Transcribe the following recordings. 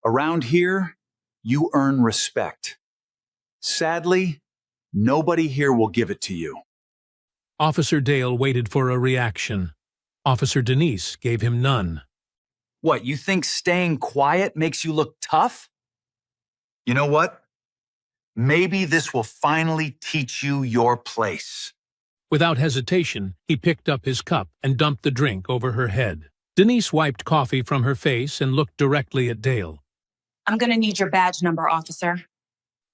Around here, you earn respect. Sadly, nobody here will give it to you. Officer Dale waited for a reaction. Officer Denise gave him none. What, you think staying quiet makes you look tough? You know what? Maybe this will finally teach you your place. Without hesitation, he picked up his cup and dumped the drink over her head. Denise wiped coffee from her face and looked directly at Dale. I'm gonna need your badge number, officer.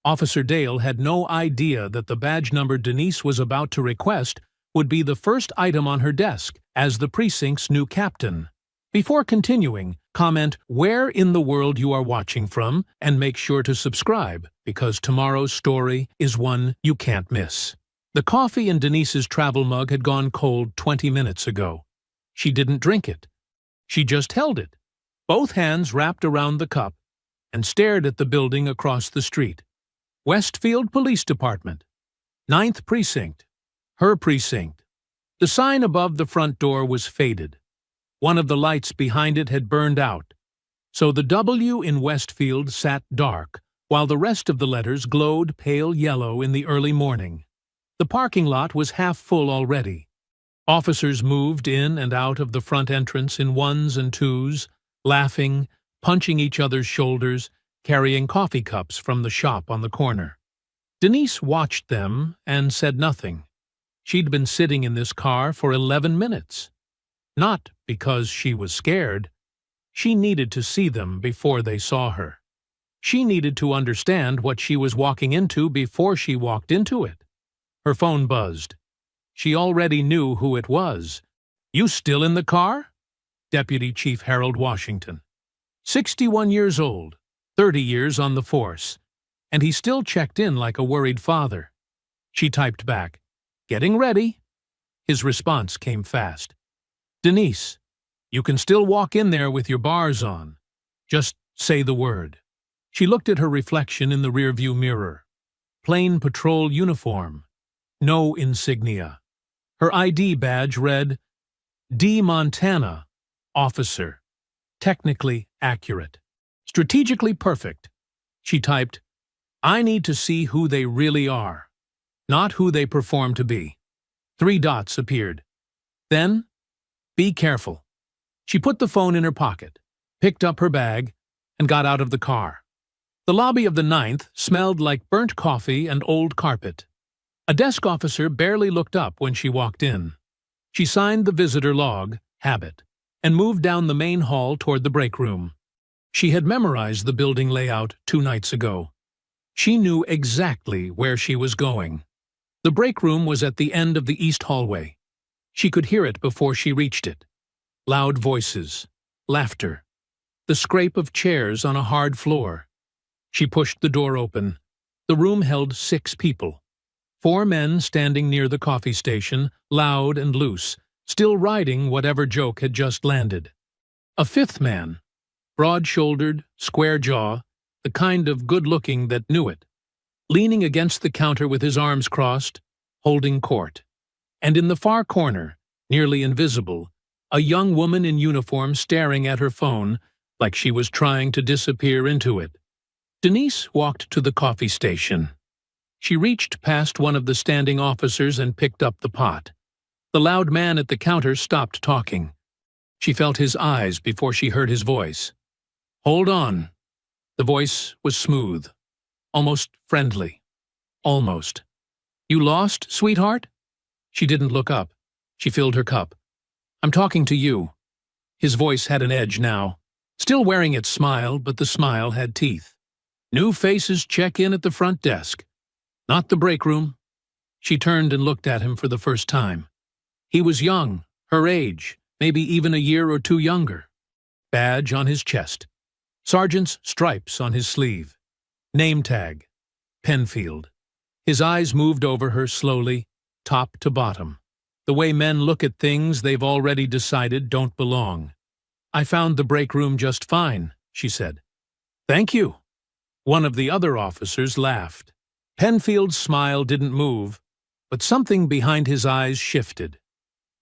Officer Dale had no idea that the badge number Denise was about to request would be the first item on her desk as the precinct's new captain. Before continuing, comment where in the world you are watching from and make sure to subscribe, because tomorrow's story is one you can't miss. The coffee in Denise's travel mug had gone cold 20 minutes ago. She didn't drink it. She just held it, both hands wrapped around the cup, and stared at the building across the street. Westfield Police Department. 9th Precinct. Her precinct. The sign above the front door was faded. One of the lights behind it had burned out, so the W in Westfield sat dark, while the rest of the letters glowed pale yellow in the early morning. The parking lot was half full already. Officers moved in and out of the front entrance in ones and twos, laughing, punching each other's shoulders, carrying coffee cups from the shop on the corner. Denise watched them and said nothing. She'd been sitting in this car for 11 minutes. Not because she was scared. She needed to see them before they saw her. She needed to understand what she was walking into before she walked into it. Her phone buzzed. She already knew who it was. "You still in the car?" Deputy Chief Harold Washington. 61 years old, 30 years on the force, and he still checked in like a worried father. She typed back, "Getting ready." His response came fast. "Denise, you can still walk in there with your bars on. Just say the word." She looked at her reflection in the rearview mirror. Plain patrol uniform. No insignia. Her ID badge read, D. Montana, Officer. Technically accurate. Strategically perfect. She typed, "I need to see who they really are, not who they perform to be." 3 dots appeared. Then, "Be careful." She put the phone in her pocket, picked up her bag, and got out of the car. The lobby of the 9th smelled like burnt coffee and old carpet. A desk officer barely looked up when she walked in. She signed the visitor log, habit, and moved down the main hall toward the break room. She had memorized the building layout 2 nights ago. She knew exactly where she was going. The break room was at the end of the east hallway. She could hear it before she reached it. Loud voices, laughter, the scrape of chairs on a hard floor. She pushed the door open. The room held 6 people. 4 men standing near the coffee station, loud and loose, still riding whatever joke had just landed. A 5th man, broad-shouldered, square jaw, the kind of good-looking that knew it, leaning against the counter with his arms crossed, holding court. And in the far corner, nearly invisible, a young woman in uniform staring at her phone like she was trying to disappear into it. Denise walked to the coffee station. She reached past one of the standing officers and picked up the pot. The loud man at the counter stopped talking. She felt his eyes before she heard his voice. "Hold on." The voice was smooth, almost friendly. Almost. "You lost, sweetheart?" She didn't look up. She filled her cup. "I'm talking to you." His voice had an edge now. Still wearing its smile, but the smile had teeth. "New faces check in at the front desk. Not the break room." She turned and looked at him for the first time. He was young, her age, maybe even a year or 2 younger. Badge on his chest. Sergeant's stripes on his sleeve. Name tag. Penfield. His eyes moved over her slowly, top to bottom. The way men look at things they've already decided don't belong. "I found the break room just fine," she said. "Thank you." One of the other officers laughed. Penfield's smile didn't move, but something behind his eyes shifted.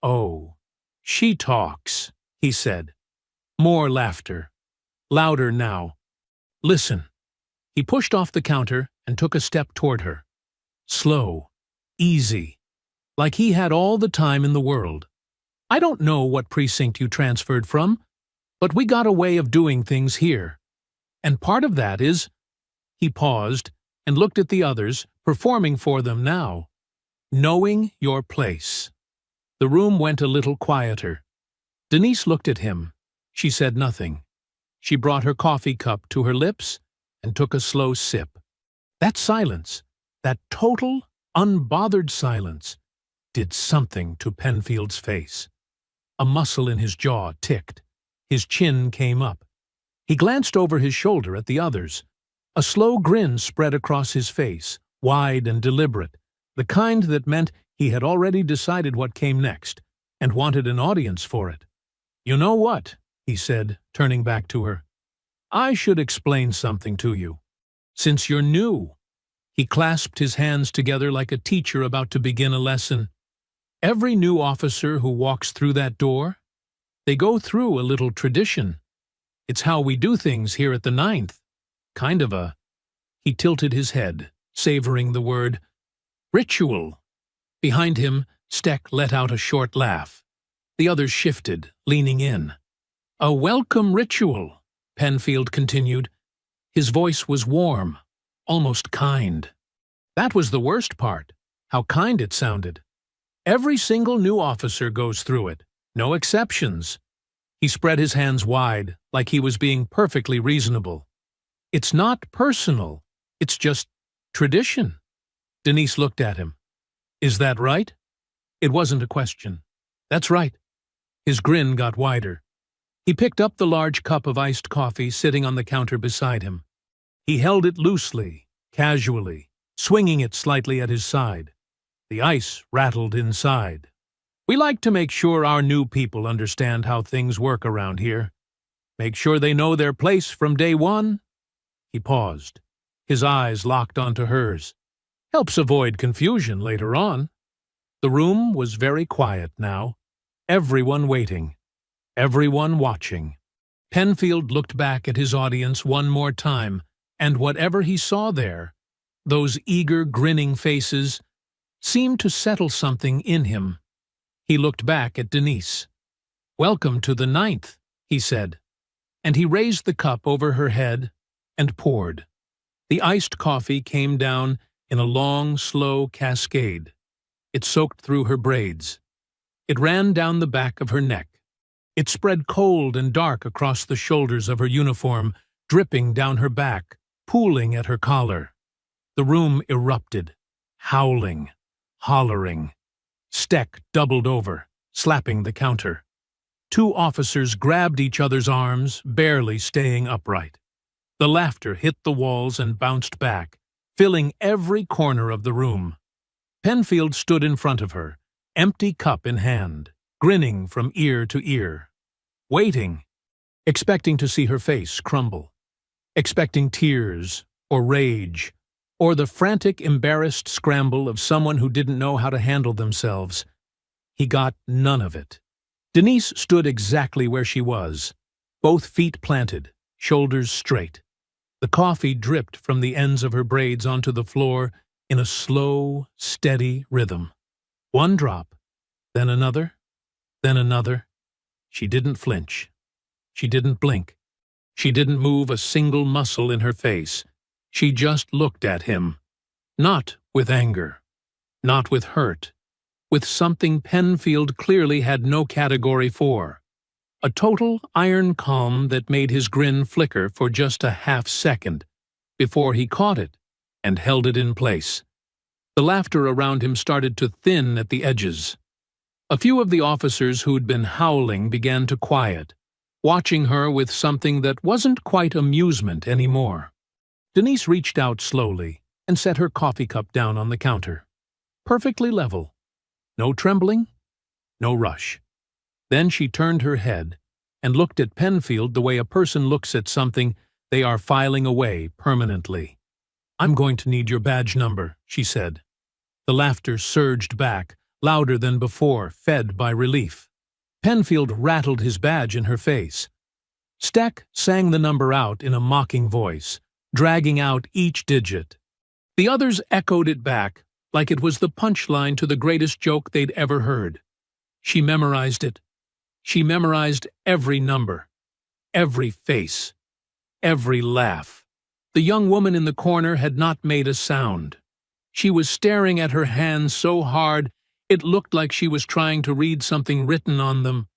"Oh, she talks," he said. More laughter. Louder now. Listen. He pushed off the counter and took a step toward her. Slow, easy, like he had all the time in the world. I don't know what precinct you transferred from, but we got a way of doing things here. And part of that is— He paused and looked at the others, performing for them now. Knowing your place. The room went a little quieter. Denise looked at him. She said nothing. She brought her coffee cup to her lips and took a slow sip. That silence, that total, unbothered silence, did something to Penfield's face. A muscle in his jaw ticked. His chin came up. He glanced over his shoulder at the others. A slow grin spread across his face, wide and deliberate, the kind that meant he had already decided what came next, and wanted an audience for it. "You know what?" he said, turning back to her. "I should explain something to you. Since you're new." He clasped his hands together like a teacher about to begin a lesson. "Every new officer who walks through that door, they go through a little tradition. It's how we do things here at the 9th. Kind of a—" He tilted his head, savoring the word, "ritual." Behind him, Steck let out a short laugh. The others shifted, leaning in. "A welcome ritual," Penfield continued. His voice was warm, almost kind. That was the worst part, how kind it sounded. "Every single new officer goes through it, no exceptions." He spread his hands wide, like he was being perfectly reasonable. "It's not personal, it's just tradition." Denise looked at him. "Is that right?" It wasn't a question. "That's right." His grin got wider. He picked up the large cup of iced coffee sitting on the counter beside him. He held it loosely, casually, swinging it slightly at his side. The ice rattled inside. "We like to make sure our new people understand how things work around here. Make sure they know their place from day one." He paused. His eyes locked onto hers. "Helps avoid confusion later on." The room was very quiet now. Everyone waiting. Everyone watching. Penfield looked back at his audience one more time, and whatever he saw there, those eager, grinning faces, seemed to settle something in him. He looked back at Denise. "Welcome to the 9th," he said, and he raised the cup over her head and poured. The iced coffee came down in a long, slow cascade. It soaked through her braids. It ran down the back of her neck. It spread cold and dark across the shoulders of her uniform, dripping down her back, pooling at her collar. The room erupted, howling, hollering. Steck doubled over, slapping the counter. Two officers grabbed each other's arms, barely staying upright. The laughter hit the walls and bounced back, filling every corner of the room. Penfield stood in front of her, empty cup in hand, grinning from ear to ear. Waiting, expecting to see her face crumble. Expecting tears, or rage, or the frantic, embarrassed scramble of someone who didn't know how to handle themselves. He got none of it. Denise stood exactly where she was, both feet planted, shoulders straight. The coffee dripped from the ends of her braids onto the floor in a slow, steady rhythm. One drop, then another, then another. She didn't flinch. She didn't blink. She didn't move a single muscle in her face. She just looked at him. Not with anger. Not with hurt. With something Penfield clearly had no category for. A total iron calm that made his grin flicker for just a half-second before he caught it and held it in place. The laughter around him started to thin at the edges. A few of the officers who'd been howling began to quiet, watching her with something that wasn't quite amusement anymore. Denise reached out slowly and set her coffee cup down on the counter. Perfectly level. No trembling, no rush. Then she turned her head and looked at Penfield the way a person looks at something they are filing away permanently. "I'm going to need your badge number," she said. The laughter surged back, louder than before, fed by relief. Penfield rattled his badge in her face. Steck sang the number out in a mocking voice, dragging out each digit. The others echoed it back, like it was the punchline to the greatest joke they'd ever heard. She memorized it. She memorized every number, every face, every laugh. The young woman in the corner had not made a sound. She was staring at her hands so hard it looked like she was trying to read something written on them.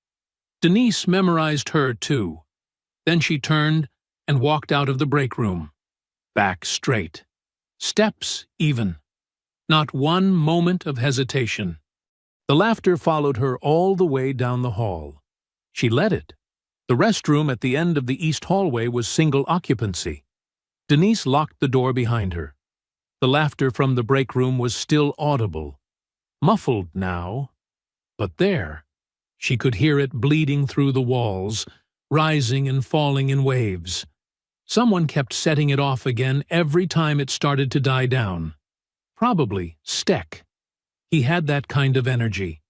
Denise memorized her, too. Then she turned and walked out of the break room. Back straight. Steps even. Not one moment of hesitation. The laughter followed her all the way down the hall. She let it. The restroom at the end of the east hallway was single occupancy. Denise locked the door behind her. The laughter from the break room was still audible. Muffled now. But there. She could hear it bleeding through the walls, rising and falling in waves. Someone kept setting it off again every time it started to die down. Probably Steck. He had that kind of energy.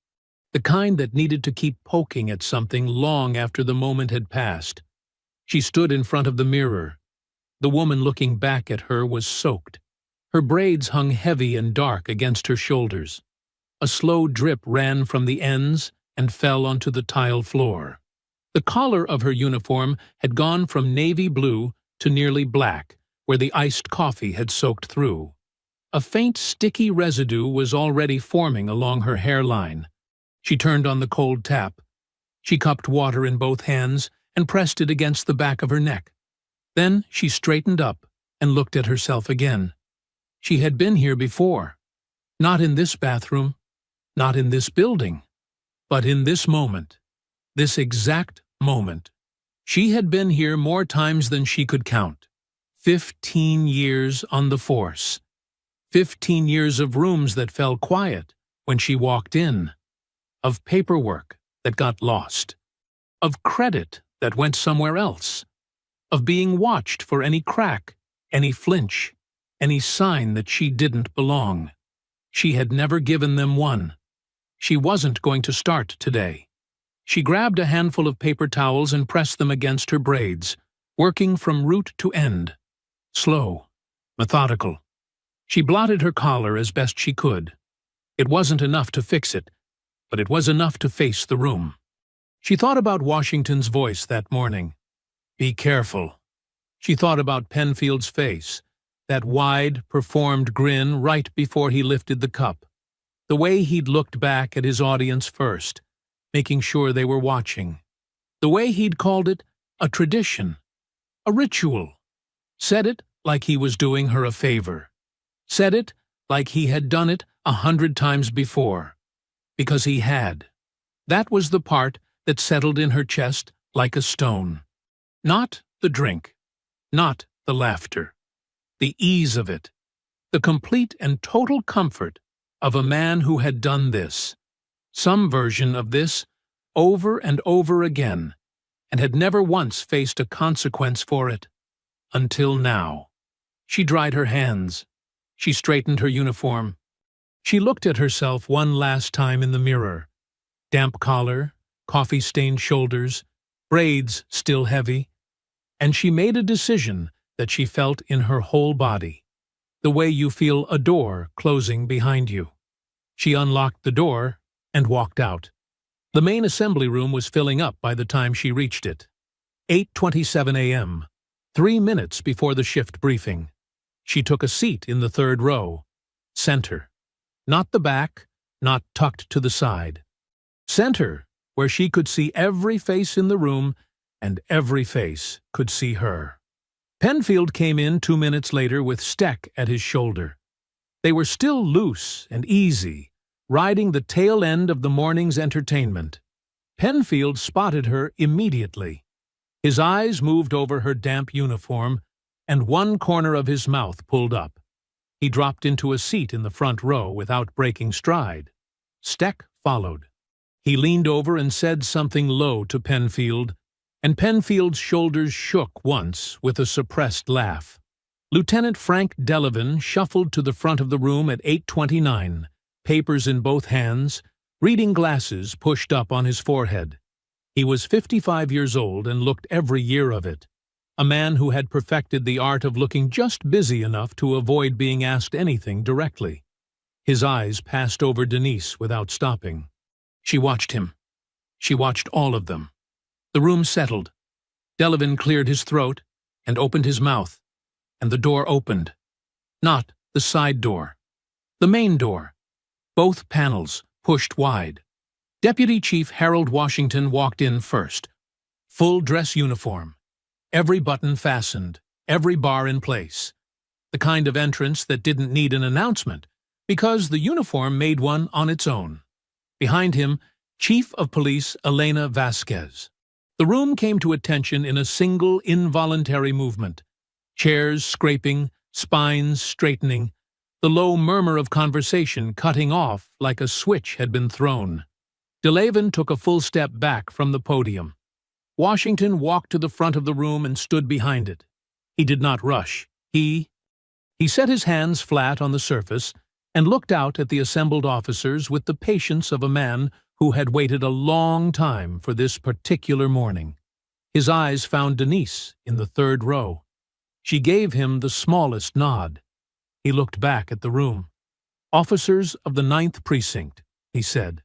The kind that needed to keep poking at something long after the moment had passed. She stood in front of the mirror. The woman looking back at her was soaked. Her braids hung heavy and dark against her shoulders. A slow drip ran from the ends and fell onto the tile floor. The collar of her uniform had gone from navy blue to nearly black, where the iced coffee had soaked through. A faint, sticky residue was already forming along her hairline. She turned on the cold tap. She cupped water in both hands and pressed it against the back of her neck. Then she straightened up and looked at herself again. She had been here before. Not in this bathroom, not in this building, but in this moment, this exact moment. She had been here more times than she could count. 15 years on the force. 15 years of rooms that fell quiet when she walked in. Of paperwork that got lost. Of credit that went somewhere else. Of being watched for any crack, any flinch, any sign that she didn't belong. She had never given them one. She wasn't going to start today. She grabbed a handful of paper towels and pressed them against her braids, working from root to end. Slow, methodical. She blotted her collar as best she could. It wasn't enough to fix it, but it was enough to face the room. She thought about Washington's voice that morning. Be careful. She thought about Penfield's face, that wide, performed grin right before he lifted the cup. The way he'd looked back at his audience first, making sure they were watching. The way he'd called it a tradition, a ritual. Said it like he was doing her a favor. Said it like he had done it 100 times before. Because he had. That was the part that settled in her chest like a stone. Not the drink. Not the laughter. The ease of it. The complete and total comfort of a man who had done this. Some version of this, over and over again, and had never once faced a consequence for it. Until now. She dried her hands. She straightened her uniform. She looked at herself one last time in the mirror. Damp collar, coffee-stained shoulders, braids still heavy. And she made a decision that she felt in her whole body. The way you feel a door closing behind you. She unlocked the door and walked out. The main assembly room was filling up by the time she reached it. 8:27 a.m., 3 minutes before the shift briefing. She took a seat in the third row. Center. Not the back, not tucked to the side. Center, where she could see every face in the room and every face could see her. Penfield came in 2 minutes later with Steck at his shoulder. They were still loose and easy, riding the tail end of the morning's entertainment. Penfield spotted her immediately. His eyes moved over her damp uniform, and one corner of his mouth pulled up. He dropped into a seat in the front row without breaking stride. Steck followed. He leaned over and said something low to Penfield, and Penfield's shoulders shook once with a suppressed laugh. Lieutenant Frank Delavan shuffled to the front of the room at 8:29, papers in both hands, reading glasses pushed up on his forehead. He was 55 years old and looked every year of it. A man who had perfected the art of looking just busy enough to avoid being asked anything directly. His eyes passed over Denise without stopping. She watched him. She watched all of them. The room settled. Delavan cleared his throat and opened his mouth, and the door opened. Not the side door. The main door. Both panels pushed wide. Deputy Chief Harold Washington walked in first. Full dress uniform. Every button fastened, every bar in place. The kind of entrance that didn't need an announcement, because the uniform made one on its own. Behind him, Chief of Police Elena Vasquez. The room came to attention in a single involuntary movement. Chairs scraping, spines straightening, the low murmur of conversation cutting off like a switch had been thrown. Delavan took a full step back from the podium. Washington walked to the front of the room and stood behind it. He did not rush. He set his hands flat on the surface and looked out at the assembled officers with the patience of a man who had waited a long time for this particular morning. His eyes found Denise in the third row. She gave him the smallest nod. He looked back at the room. "Officers of the 9th Precinct," he said.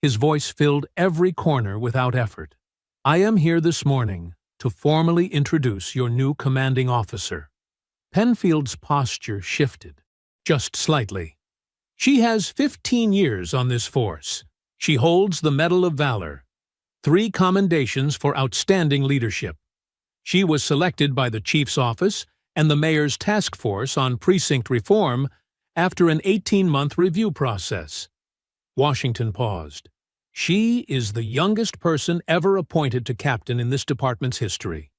His voice filled every corner without effort. "I am here this morning to formally introduce your new commanding officer." Penfield's posture shifted, just slightly. "She has 15 years on this force. She holds the Medal of Valor, 3 commendations for outstanding leadership. She was selected by the Chief's office and the Mayor's task force on precinct reform after an 18-month review process." Washington paused. "She is the youngest person ever appointed to captain in this department's history,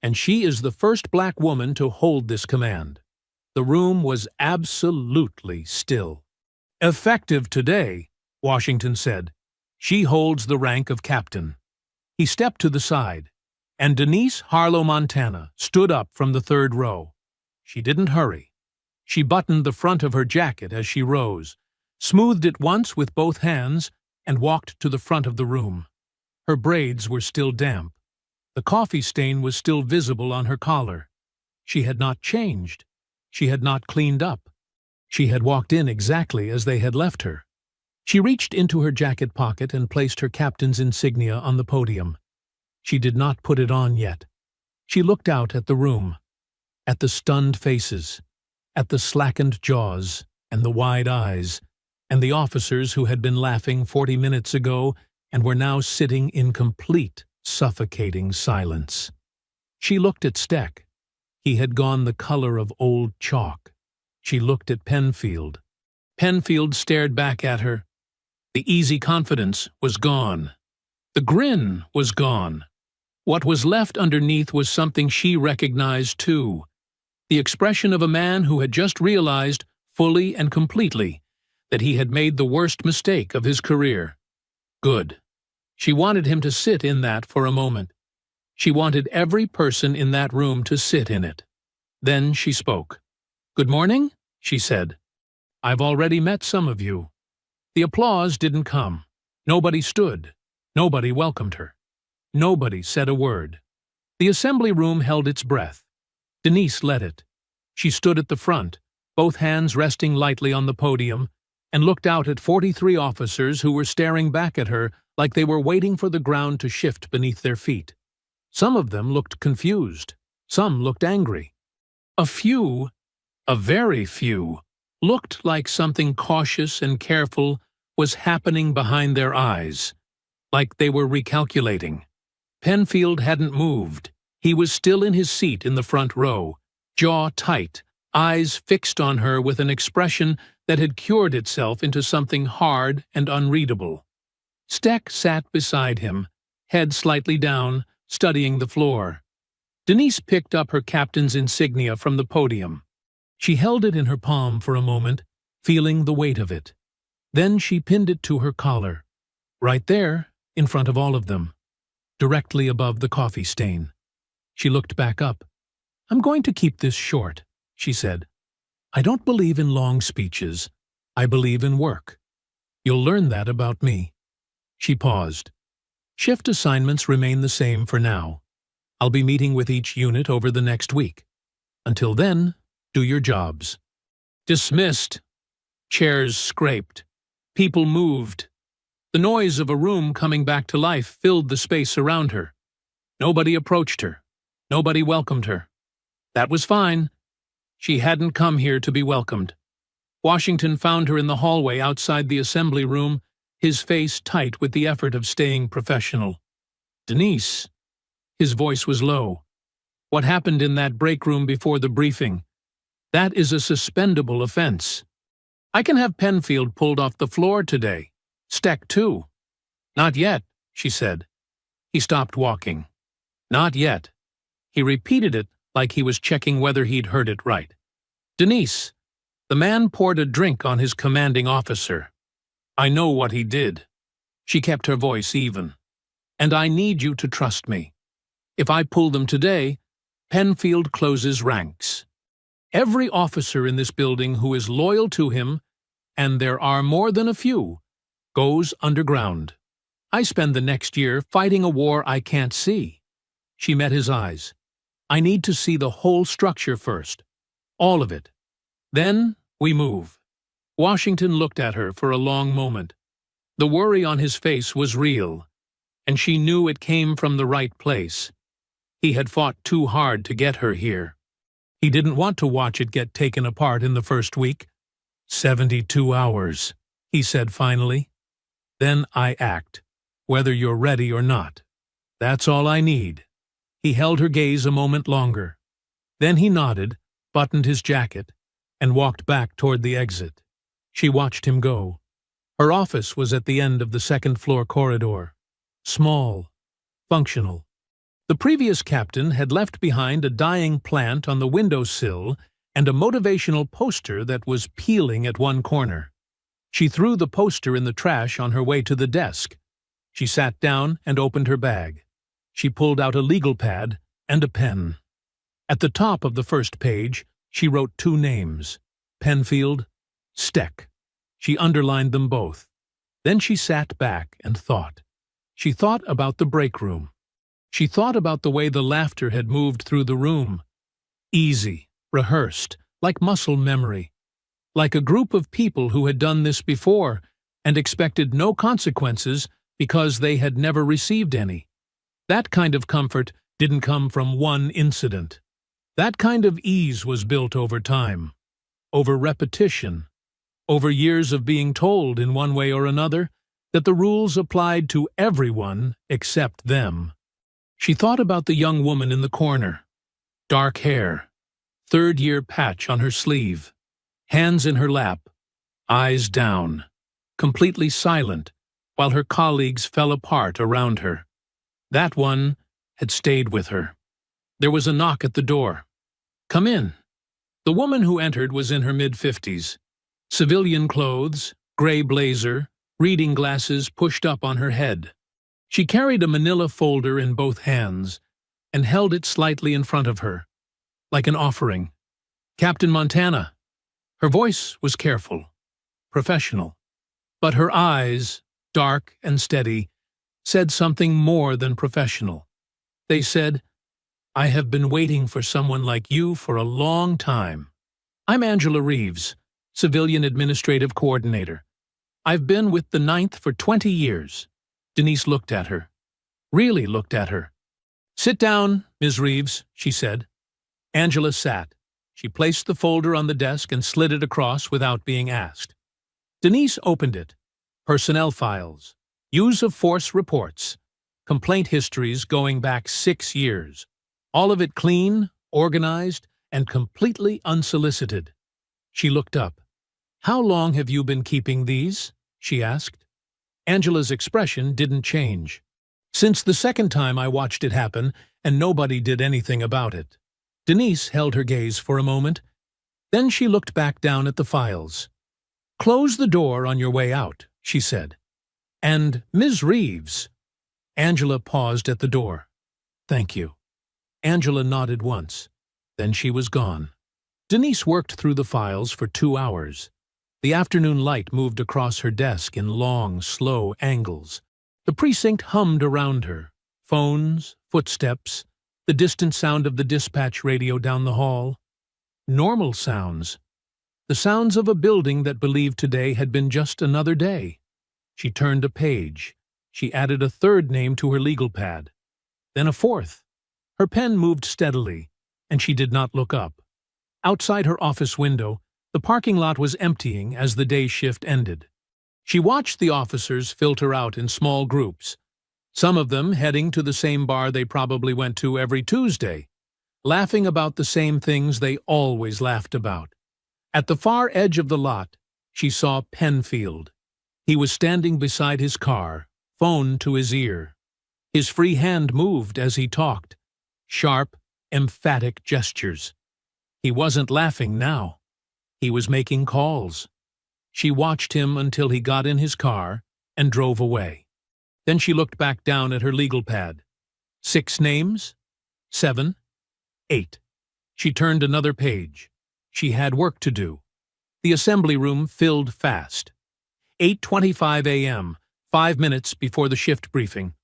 and she is the first black woman to hold this command." The room was absolutely still. "Effective today," Washington said. "She holds the rank of captain." He stepped to the side, and Denise Harlow Montana stood up from the third row. She didn't hurry. She buttoned the front of her jacket as she rose, smoothed it once with both hands, and walked to the front of the room. Her braids were still damp. The coffee stain was still visible on her collar. She had not changed. She had not cleaned up. She had walked in exactly as they had left her. She reached into her jacket pocket and placed her captain's insignia on the podium. She did not put it on yet. She looked out at the room, at the stunned faces, at the slackened jaws and the wide eyes, and the officers who had been laughing 40 minutes ago and were now sitting in complete, suffocating silence. She looked at Steck. He had gone the color of old chalk. She looked at Penfield. Penfield stared back at her. The easy confidence was gone. The grin was gone. What was left underneath was something she recognized too. The expression of a man who had just realized, fully and completely, that he had made the worst mistake of his career. Good. She wanted him to sit in that for a moment. She wanted every person in that room to sit in it. Then she spoke. "Good morning," she said. "I've already met some of you." The applause didn't come. Nobody stood. Nobody welcomed her. Nobody said a word. The assembly room held its breath. Denise led it. She stood at the front, both hands resting lightly on the podium, and looked out at 43 officers who were staring back at her like they were waiting for the ground to shift beneath their feet. Some of them looked confused. Some looked angry. A few, a very few, looked like something cautious and careful was happening behind their eyes, like they were recalculating. Penfield hadn't moved. He was still in his seat in the front row, jaw tight, eyes fixed on her with an expression that had cured itself into something hard and unreadable. Steck sat beside him, head slightly down, studying the floor. Denise picked up her captain's insignia from the podium. She held it in her palm for a moment, feeling the weight of it. Then she pinned it to her collar, right there, in front of all of them, directly above the coffee stain. She looked back up. "I'm going to keep this short," she said. "I don't believe in long speeches. I believe in work. You'll learn that about me." She paused. Shift assignments remain the same for now. I'll be meeting with each unit over the next week. Until then, do your jobs. Dismissed. Chairs scraped. People moved. The noise of a room coming back to life filled the space around her. Nobody approached her. Nobody welcomed her. That was fine. She hadn't come here to be welcomed. Washington found her in the hallway outside the assembly room, his face tight with the effort of staying professional. "Denise." His voice was low. "What happened in that break room before the briefing? That is a suspendable offense. I can have Penfield pulled off the floor today. Steck too." "Not yet," she said. He stopped walking. "Not yet." He repeated it like he was checking whether he'd heard it right. "Denise." The man poured a drink on his commanding officer. "I know what he did." She kept her voice even. "And I need you to trust me. If I pull them today, Penfield closes ranks. Every officer in this building who is loyal to him, and there are more than a few, goes underground. I spend the next year fighting a war I can't see." She met his eyes. "I need to see the whole structure first. All of it. Then we move." Washington looked at her for a long moment. The worry on his face was real, and she knew it came from the right place. He had fought too hard to get her here. He didn't want to watch it get taken apart in the first week. 72 hours, he said finally. "Then I act, whether you're ready or not. That's all I need." He held her gaze a moment longer. Then he nodded, buttoned his jacket, and walked back toward the exit. She watched him go. Her office was at the end of the second-floor corridor. Small, functional. The previous captain had left behind a dying plant on the windowsill and a motivational poster that was peeling at one corner. She threw the poster in the trash on her way to the desk. She sat down and opened her bag. She pulled out a legal pad and a pen. At the top of the first page, she wrote two names, Penfield, Steck. She underlined them both. Then she sat back and thought. She thought about the break room. She thought about the way the laughter had moved through the room. Easy, rehearsed, like muscle memory. Like a group of people who had done this before and expected no consequences because they had never received any. That kind of comfort didn't come from one incident. That kind of ease was built over time, over repetition, over years of being told in one way or another that the rules applied to everyone except them. She thought about the young woman in the corner. Dark hair, third-year patch on her sleeve, hands in her lap, eyes down, completely silent, while her colleagues fell apart around her. That one had stayed with her. There was a knock at the door. "Come in." The woman who entered was in her mid-50s. Civilian clothes, gray blazer, reading glasses pushed up on her head. She carried a manila folder in both hands and held it slightly in front of her, like an offering. "Captain Montana." Her voice was careful, professional, but her eyes, dark and steady, said something more than professional. They said, "I have been waiting for someone like you for a long time. I'm Angela Reeves, Civilian Administrative Coordinator. I've been with the 9th for 20 years. Denise looked at her. Really looked at her. "Sit down, Ms. Reeves," she said. Angela sat. She placed the folder on the desk and slid it across without being asked. Denise opened it. Personnel files. Use of force reports. Complaint histories going back 6 years. All of it clean, organized, and completely unsolicited. She looked up. "How long have you been keeping these?" she asked. Angela's expression didn't change. "Since the second time I watched it happen, and nobody did anything about it." Denise held her gaze for a moment. Then she looked back down at the files. "Close the door on your way out," she said. "And Ms. Reeves." Angela paused at the door. "Thank you." Angela nodded once. Then she was gone. Denise worked through the files for 2 hours. The afternoon light moved across her desk in long, slow angles. The precinct hummed around her. Phones, footsteps, the distant sound of the dispatch radio down the hall. Normal sounds. The sounds of a building that believed today had been just another day. She turned a page. She added a third name to her legal pad. Then a fourth. Her pen moved steadily, and she did not look up. Outside her office window, the parking lot was emptying as the day shift ended. She watched the officers filter out in small groups, some of them heading to the same bar they probably went to every Tuesday, laughing about the same things they always laughed about. At the far edge of the lot, she saw Penfield. He was standing beside his car, phone to his ear. His free hand moved as he talked, sharp, emphatic gestures. He wasn't laughing now. He was making calls. She watched him until he got in his car and drove away. Then she looked back down at her legal pad. 6 names? 7? 8. She turned another page. She had work to do. The assembly room filled fast. 8:25 a.m., 5 minutes before the shift briefing.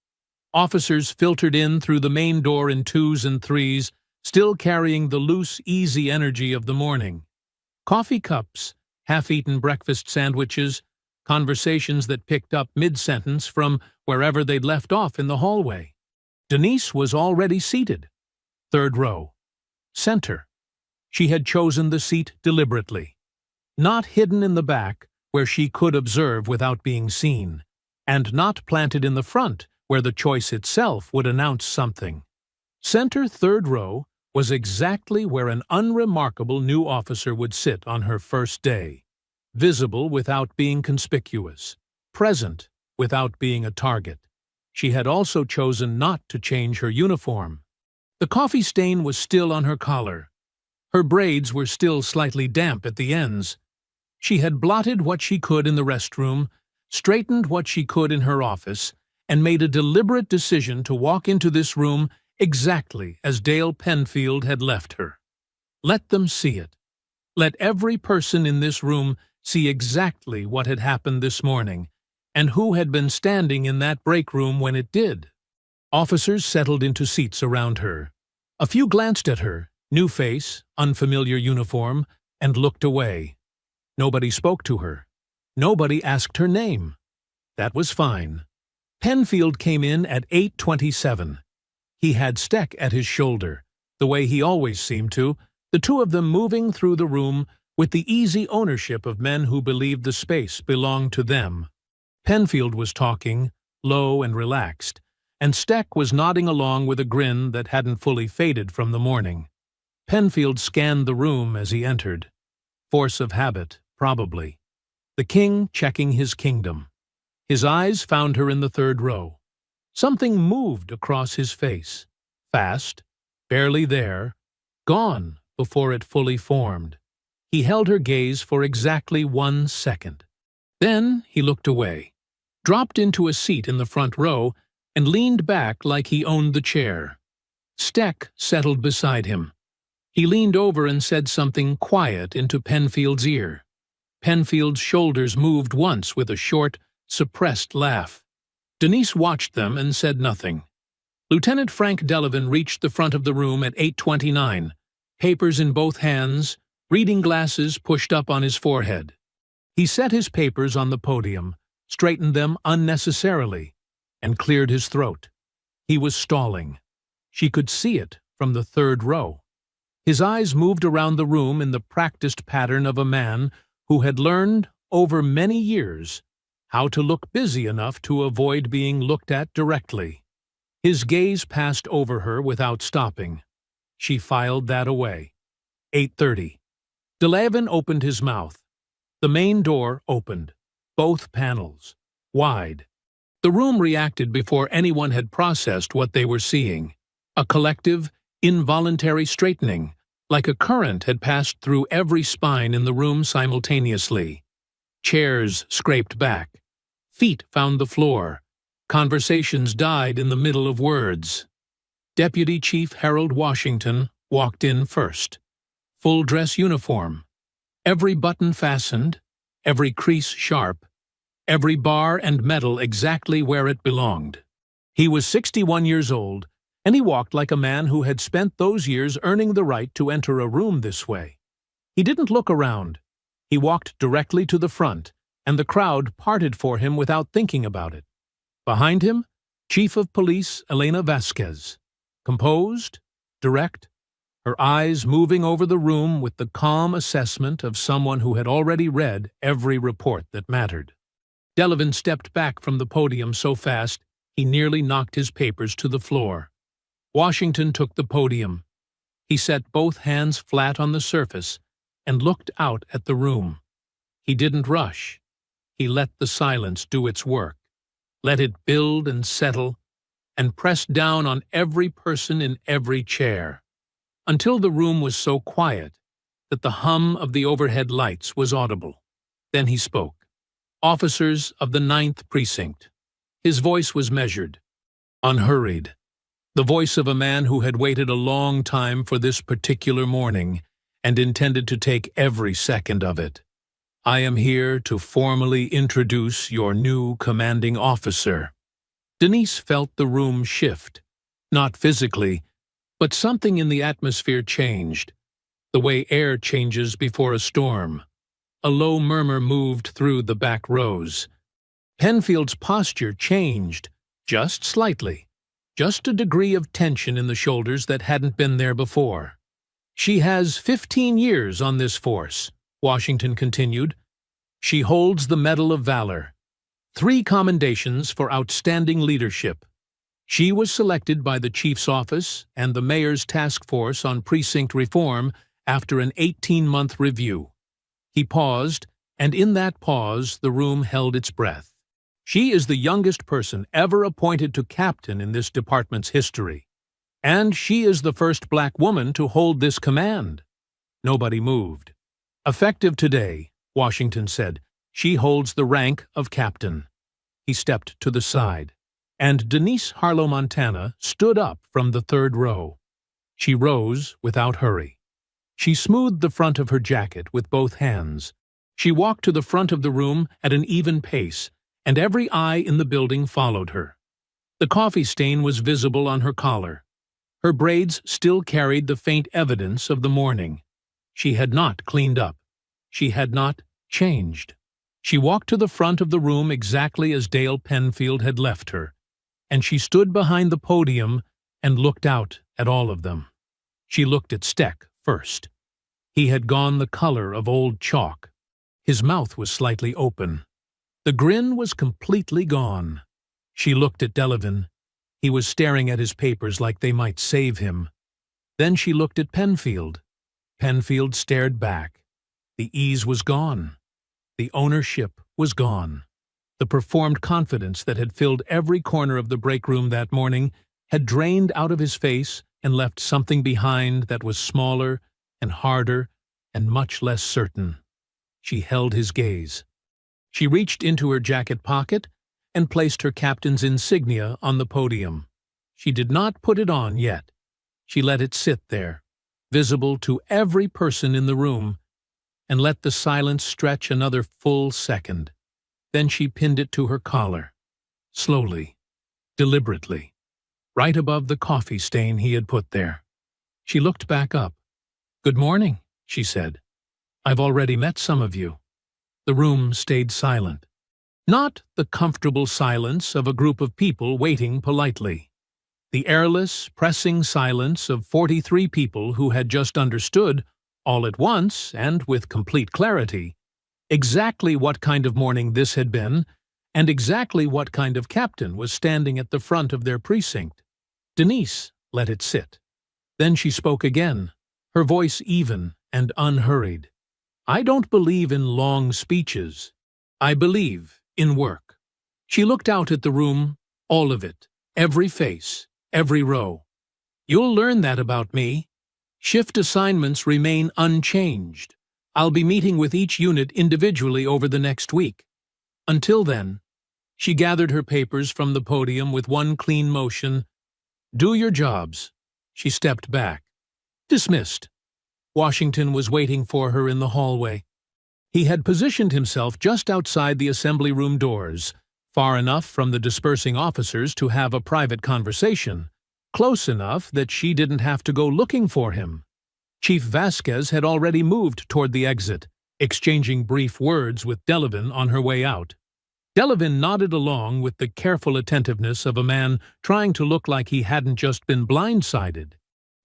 Officers filtered in through the main door in 2s and 3s, still carrying the loose, easy energy of the morning. Coffee cups, half-eaten breakfast sandwiches, conversations that picked up mid-sentence from wherever they'd left off in the hallway. Denise was already seated. 3rd row. Center. She had chosen the seat deliberately. Not hidden in the back, where she could observe without being seen, and not planted in the front, where the choice itself would announce something. Center 3rd row was exactly where an unremarkable new officer would sit on her first day, visible without being conspicuous, present without being a target. She had also chosen not to change her uniform. The coffee stain was still on her collar. Her braids were still slightly damp at the ends. She had blotted what she could in the restroom, straightened what she could in her office, and made a deliberate decision to walk into this room exactly as Dale Penfield had left her. Let them see it. Let every person in this room see exactly what had happened this morning, and who had been standing in that break room when it did. Officers settled into seats around her. A few glanced at her, new face, unfamiliar uniform, and looked away. Nobody spoke to her. Nobody asked her name. That was fine. Penfield came in at 8:27. He had Steck at his shoulder, the way he always seemed to, the two of them moving through the room with the easy ownership of men who believed the space belonged to them. Penfield was talking, low and relaxed, and Steck was nodding along with a grin that hadn't fully faded from the morning. Penfield scanned the room as he entered. Force of habit, probably. The king checking his kingdom. His eyes found her in the 3rd row. Something moved across his face. Fast, barely there, gone before it fully formed. He held her gaze for exactly 1 second. Then he looked away, dropped into a seat in the front row, and leaned back like he owned the chair. Steck settled beside him. He leaned over and said something quiet into Penfield's ear. Penfield's shoulders moved once with a short, suppressed laugh. Denise watched them and said nothing. Lieutenant Frank Delavan reached the front of the room at 8:29, papers in both hands, reading glasses pushed up on his forehead. He set his papers on the podium, straightened them unnecessarily, and cleared his throat. He was stalling. She could see it from the 3rd row. His eyes moved around the room in the practiced pattern of a man who had learned, over many years, how to look busy enough to avoid being looked at directly. His gaze passed over her without stopping. She filed that away. 8:30. Delavan opened his mouth. The main door opened, both panels, wide. The room reacted before anyone had processed what they were seeing. A collective, involuntary straightening, like a current had passed through every spine in the room simultaneously. Chairs scraped back. Feet found the floor. Conversations died in the middle of words. Deputy Chief Harold Washington walked in first. Full-dress uniform. Every button fastened, every crease sharp, every bar and medal exactly where it belonged. He was 61 years old, and he walked like a man who had spent those years earning the right to enter a room this way. He didn't look around. He walked directly to the front, and the crowd parted for him without thinking about it. Behind him, Chief of Police Elena Vasquez, composed, direct, her eyes moving over the room with the calm assessment of someone who had already read every report that mattered. Delavan stepped back from the podium so fast he nearly knocked his papers to the floor. Washington took the podium. He set both hands flat on the surface and looked out at the room. He didn't rush. He let the silence do its work, let it build and settle, and press down on every person in every chair, until the room was so quiet that the hum of the overhead lights was audible. Then he spoke. Officers of the 9th Precinct. His voice was measured, unhurried, the voice of a man who had waited a long time for this particular morning and intended to take every second of it. I am here to formally introduce your new commanding officer. Denise felt the room shift, not physically, but something in the atmosphere changed, the way air changes before a storm. A low murmur moved through the back rows. Penfield's posture changed, just slightly, just a degree of tension in the shoulders that hadn't been there before. She has 15 years on this force, Washington continued. She holds the Medal of Valor, 3 commendations for outstanding leadership. She was selected by the Chief's office and the Mayor's task force on precinct reform after an 18-month review. He paused, and in that pause the room held its breath. She is the youngest person ever appointed to captain in this department's history, and she is the first black woman to hold this command. Nobody moved. Effective today, Washington said, she holds the rank of captain. He stepped to the side, and Denise Harlow Montana stood up from the 3rd row. She rose without hurry. She smoothed the front of her jacket with both hands. She walked to the front of the room at an even pace, and every eye in the building followed her. The coffee stain was visible on her collar. Her braids still carried the faint evidence of the morning. She had not cleaned up. She had not changed. She walked to the front of the room exactly as Dale Penfield had left her, and she stood behind the podium and looked out at all of them. She looked at Steck first. He had gone the color of old chalk. His mouth was slightly open. The grin was completely gone. She looked at Delavan. He was staring at his papers like they might save him. Then she looked at Penfield. Penfield stared back. The ease was gone. The ownership was gone. The performed confidence that had filled every corner of the break room that morning had drained out of his face and left something behind that was smaller and harder and much less certain. She held his gaze. She reached into her jacket pocket and placed her captain's insignia on the podium. She did not put it on yet. She let it sit there, visible to every person in the room, and let the silence stretch another full second. Then she pinned it to her collar, slowly, deliberately, right above the coffee stain he had put there. She looked back up. "Good morning," she said. "I've already met some of you." The room stayed silent. Not the comfortable silence of a group of people waiting politely. The airless, pressing silence of 43 people who had just understood, all at once and with complete clarity, exactly what kind of morning this had been and exactly what kind of captain was standing at the front of their precinct. Denise let it sit. Then she spoke again, her voice even and unhurried. "I don't believe in long speeches. I believe in work." She looked out at the room, all of it, every face, every row. "You'll learn that about me. Shift assignments remain unchanged. I'll be meeting with each unit individually over the next week. Until then," she gathered her papers from the podium with one clean motion, "do your jobs." She stepped back. Dismissed. Washington was waiting for her in the hallway. He had positioned himself just outside the assembly room doors, far enough from the dispersing officers to have a private conversation, close enough that she didn't have to go looking for him. Chief Vasquez had already moved toward the exit, exchanging brief words with Delavan on her way out. Delavan nodded along with the careful attentiveness of a man trying to look like he hadn't just been blindsided.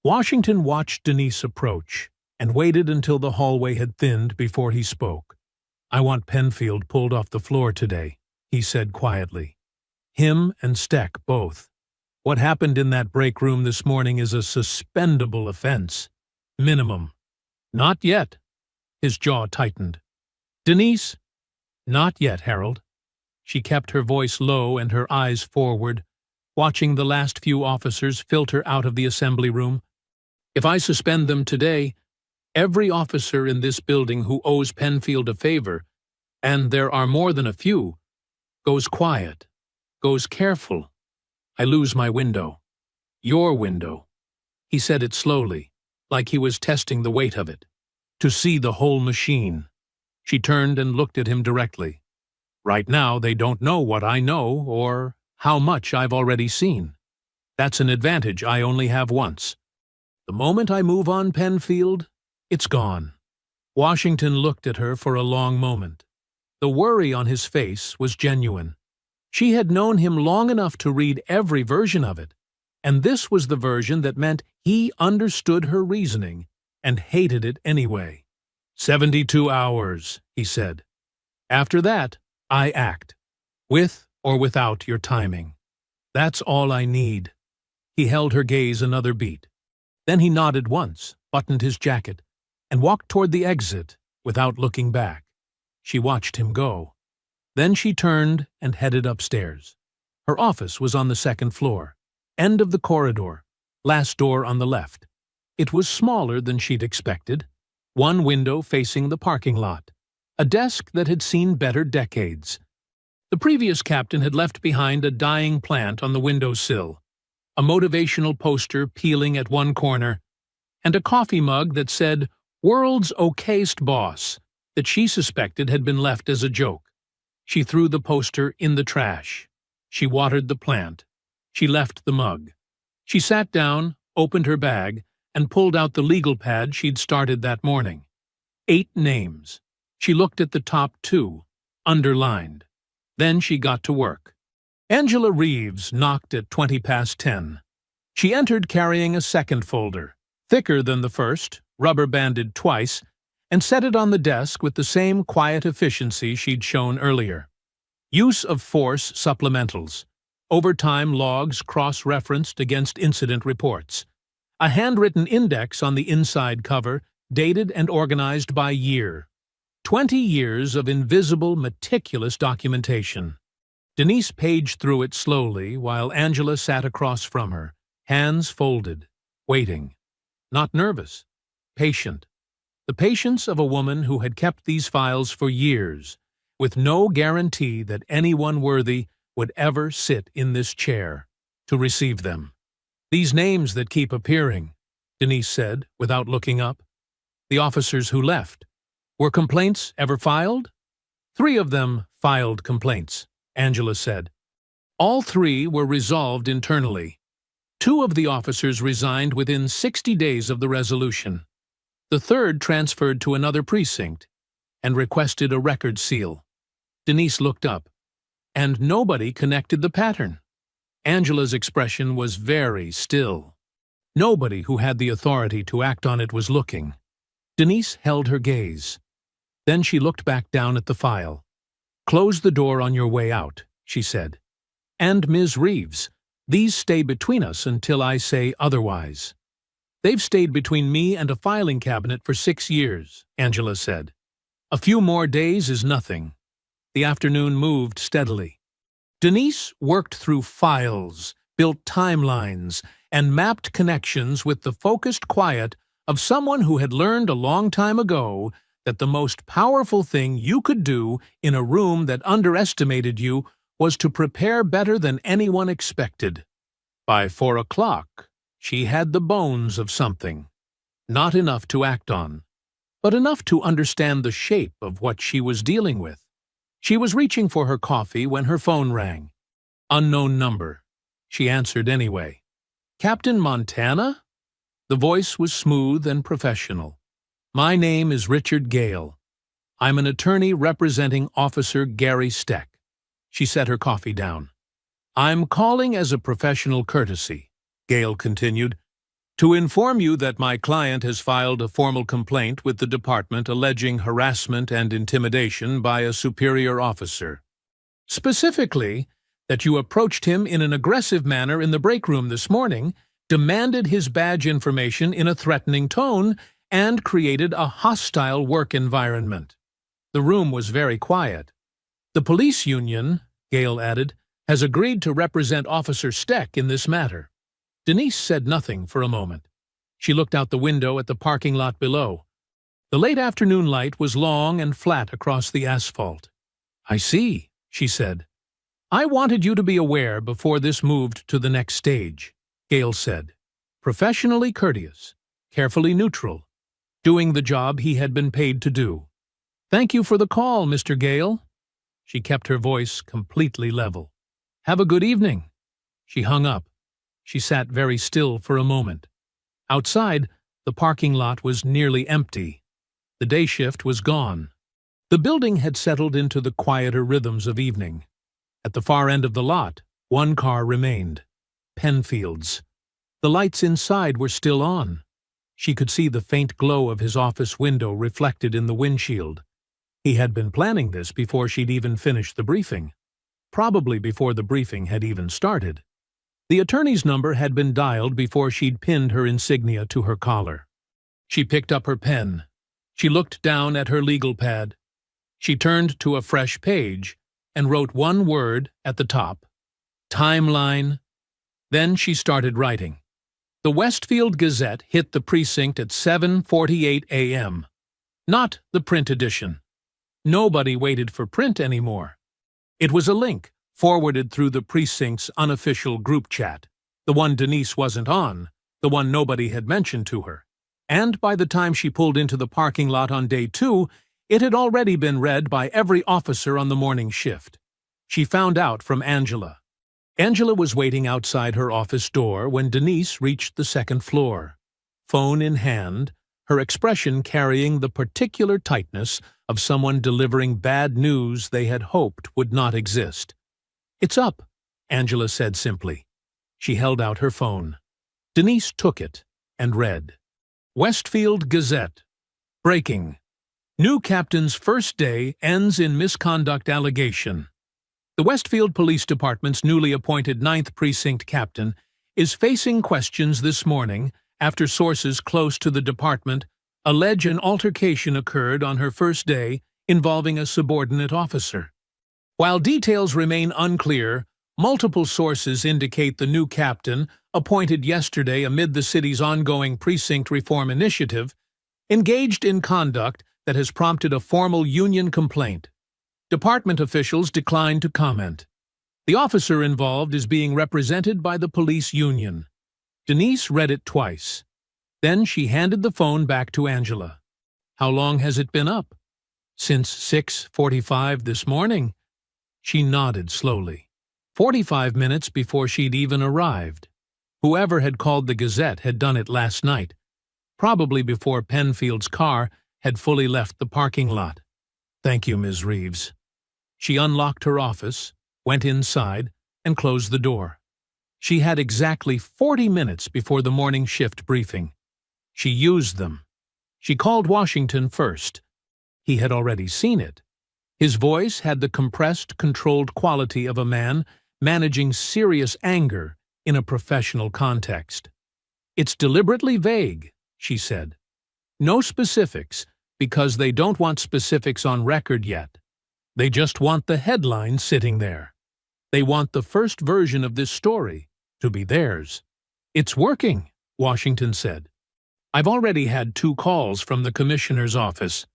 Washington watched Denise approach and waited until the hallway had thinned before he spoke. "I want Penfield pulled off the floor today," he said quietly. "Him and Steck both. What happened in that break room this morning is a suspendable offense. Minimum." "Not yet." His jaw tightened. "Denise?" "Not yet, Harold." She kept her voice low and her eyes forward, watching the last few officers filter out of the assembly room. "If I suspend them today, every officer in this building who owes Penfield a favor, and there are more than a few, goes quiet, goes careful. I lose my window. Your window." He said it slowly, like he was testing the weight of it. "To see the whole machine." She turned and looked at him directly. "Right now, they don't know what I know or how much I've already seen. That's an advantage I only have once. The moment I move on Penfield, it's gone." Washington looked at her for a long moment. The worry on his face was genuine. She had known him long enough to read every version of it, and this was the version that meant he understood her reasoning and hated it anyway. 72 hours, he said. "After that, I act, with or without your timing. That's all I need." He held her gaze another beat. Then he nodded once, buttoned his jacket, and walked toward the exit without looking back. She watched him go. Then she turned and headed upstairs. Her office was on the second floor, end of the corridor, last door on the left. It was smaller than she'd expected, one window facing the parking lot, a desk that had seen better decades. The previous captain had left behind a dying plant on the windowsill, a motivational poster peeling at one corner, and a coffee mug that said, "World's okayest boss," that she suspected had been left as a joke. She threw the poster in the trash. She watered the plant. She left the mug. She sat down, opened her bag, and pulled out the legal pad she'd started that morning. 8 names. She looked at the top 2, underlined. Then she got to work. Angela Reeves knocked at 10:20. She entered carrying a second folder, thicker than the first, rubber-banded twice, and set it on the desk with the same quiet efficiency she'd shown earlier. Use of force supplementals, overtime logs cross-referenced against incident reports, a handwritten index on the inside cover, dated and organized by year. 20 years of invisible, meticulous documentation. Denise paged through it slowly while Angela sat across from her, hands folded, waiting. Not nervous, patient. The patience of a woman who had kept these files for years, with no guarantee that anyone worthy would ever sit in this chair to receive them. "These names that keep appearing," Denise said, without looking up. "The officers who left. Were complaints ever filed?" 3 of them filed complaints, Angela said. All 3 were resolved internally. 2 of the officers resigned within 60 days of the resolution. The 3rd transferred to another precinct and requested a record seal. Denise looked up, and nobody connected the pattern. Angela's expression was very still. Nobody who had the authority to act on it was looking. Denise held her gaze. Then she looked back down at the file. "Close the door on your way out," she said. "And Ms. Reeves, these stay between us until I say otherwise." "They've stayed between me and a filing cabinet for 6 years, Angela said. "A few more days is nothing." The afternoon moved steadily. Denise worked through files, built timelines, and mapped connections with the focused quiet of someone who had learned a long time ago that the most powerful thing you could do in a room that underestimated you was to prepare better than anyone expected. By 4 o'clock, she had the bones of something, not enough to act on. but enough to understand the shape of what she was dealing with. She was reaching for her coffee when her phone rang. Unknown number. She answered anyway. "Captain Montana?" The voice was smooth and professional. "My name is Richard Gale. I'm an attorney representing Officer Gary Steck." She set her coffee down. "I'm calling as a professional courtesy," Gale continued, "to inform you that my client has filed a formal complaint with the department alleging harassment and intimidation by a superior officer. Specifically, that you approached him in an aggressive manner in the break room this morning, demanded his badge information in a threatening tone, and created a hostile work environment. The room was very quiet. The police union," Gale added, "has agreed to represent Officer Steck in this matter." Denise said nothing for a moment. She looked out the window at the parking lot below. The late afternoon light was long and flat across the asphalt. "I see," she said. "I wanted you to be aware before this moved to the next stage," Gale said. Professionally courteous, carefully neutral, doing the job he had been paid to do. "Thank you for the call, Mr. Gale." She kept her voice completely level. "Have a good evening." She hung up. She sat very still for a moment. Outside, the parking lot was nearly empty. The day shift was gone. The building had settled into the quieter rhythms of evening. At the far end of the lot, one car remained. Penfield's. The lights inside were still on. She could see the faint glow of his office window reflected in the windshield. He had been planning this before she'd even finished the briefing. Probably before the briefing had even started. The attorney's number had been dialed before she'd pinned her insignia to her collar. She picked up her pen. She looked down at her legal pad. She turned to a fresh page and wrote one word at the top. Timeline. Then she started writing. The Westfield Gazette hit the precinct at 7:48 a.m. Not the print edition. Nobody waited for print anymore. It was a link forwarded through the precinct's unofficial group chat, the one Denise wasn't on, the one nobody had mentioned to her. And by the time she pulled into the parking lot on day 2, it had already been read by every officer on the morning shift. She found out from Angela. Angela was waiting outside her office door when Denise reached the second floor. Phone in hand, her expression carrying the particular tightness of someone delivering bad news they had hoped would not exist. "It's up," Angela said simply. She held out her phone. Denise took it and read. Westfield Gazette. Breaking. New captain's first day ends in misconduct allegation. The Westfield Police Department's newly appointed 9th Precinct captain is facing questions this morning after sources close to the department allege an altercation occurred on her first day involving a subordinate officer. While details remain unclear, multiple sources indicate the new captain, appointed yesterday amid the city's ongoing precinct reform initiative, engaged in conduct that has prompted a formal union complaint. Department officials declined to comment. The officer involved is being represented by the police union. Denise read it twice. Then she handed the phone back to Angela. "How long has it been up?" "Since 6:45 this morning." She nodded slowly. 45 minutes before she'd even arrived. Whoever had called the Gazette had done it last night, probably before Penfield's car had fully left the parking lot. "Thank you, Ms. Reeves." She unlocked her office, went inside, and closed the door. She had exactly 40 minutes before the morning shift briefing. She used them. She called Washington first. He had already seen it. His voice had the compressed, controlled quality of a man managing serious anger in a professional context. "It's deliberately vague," she said. "No specifics, because they don't want specifics on record yet. They just want the headline sitting there. They want the first version of this story to be theirs." "It's working," Washington said. "I've already had 2 calls from the commissioner's office."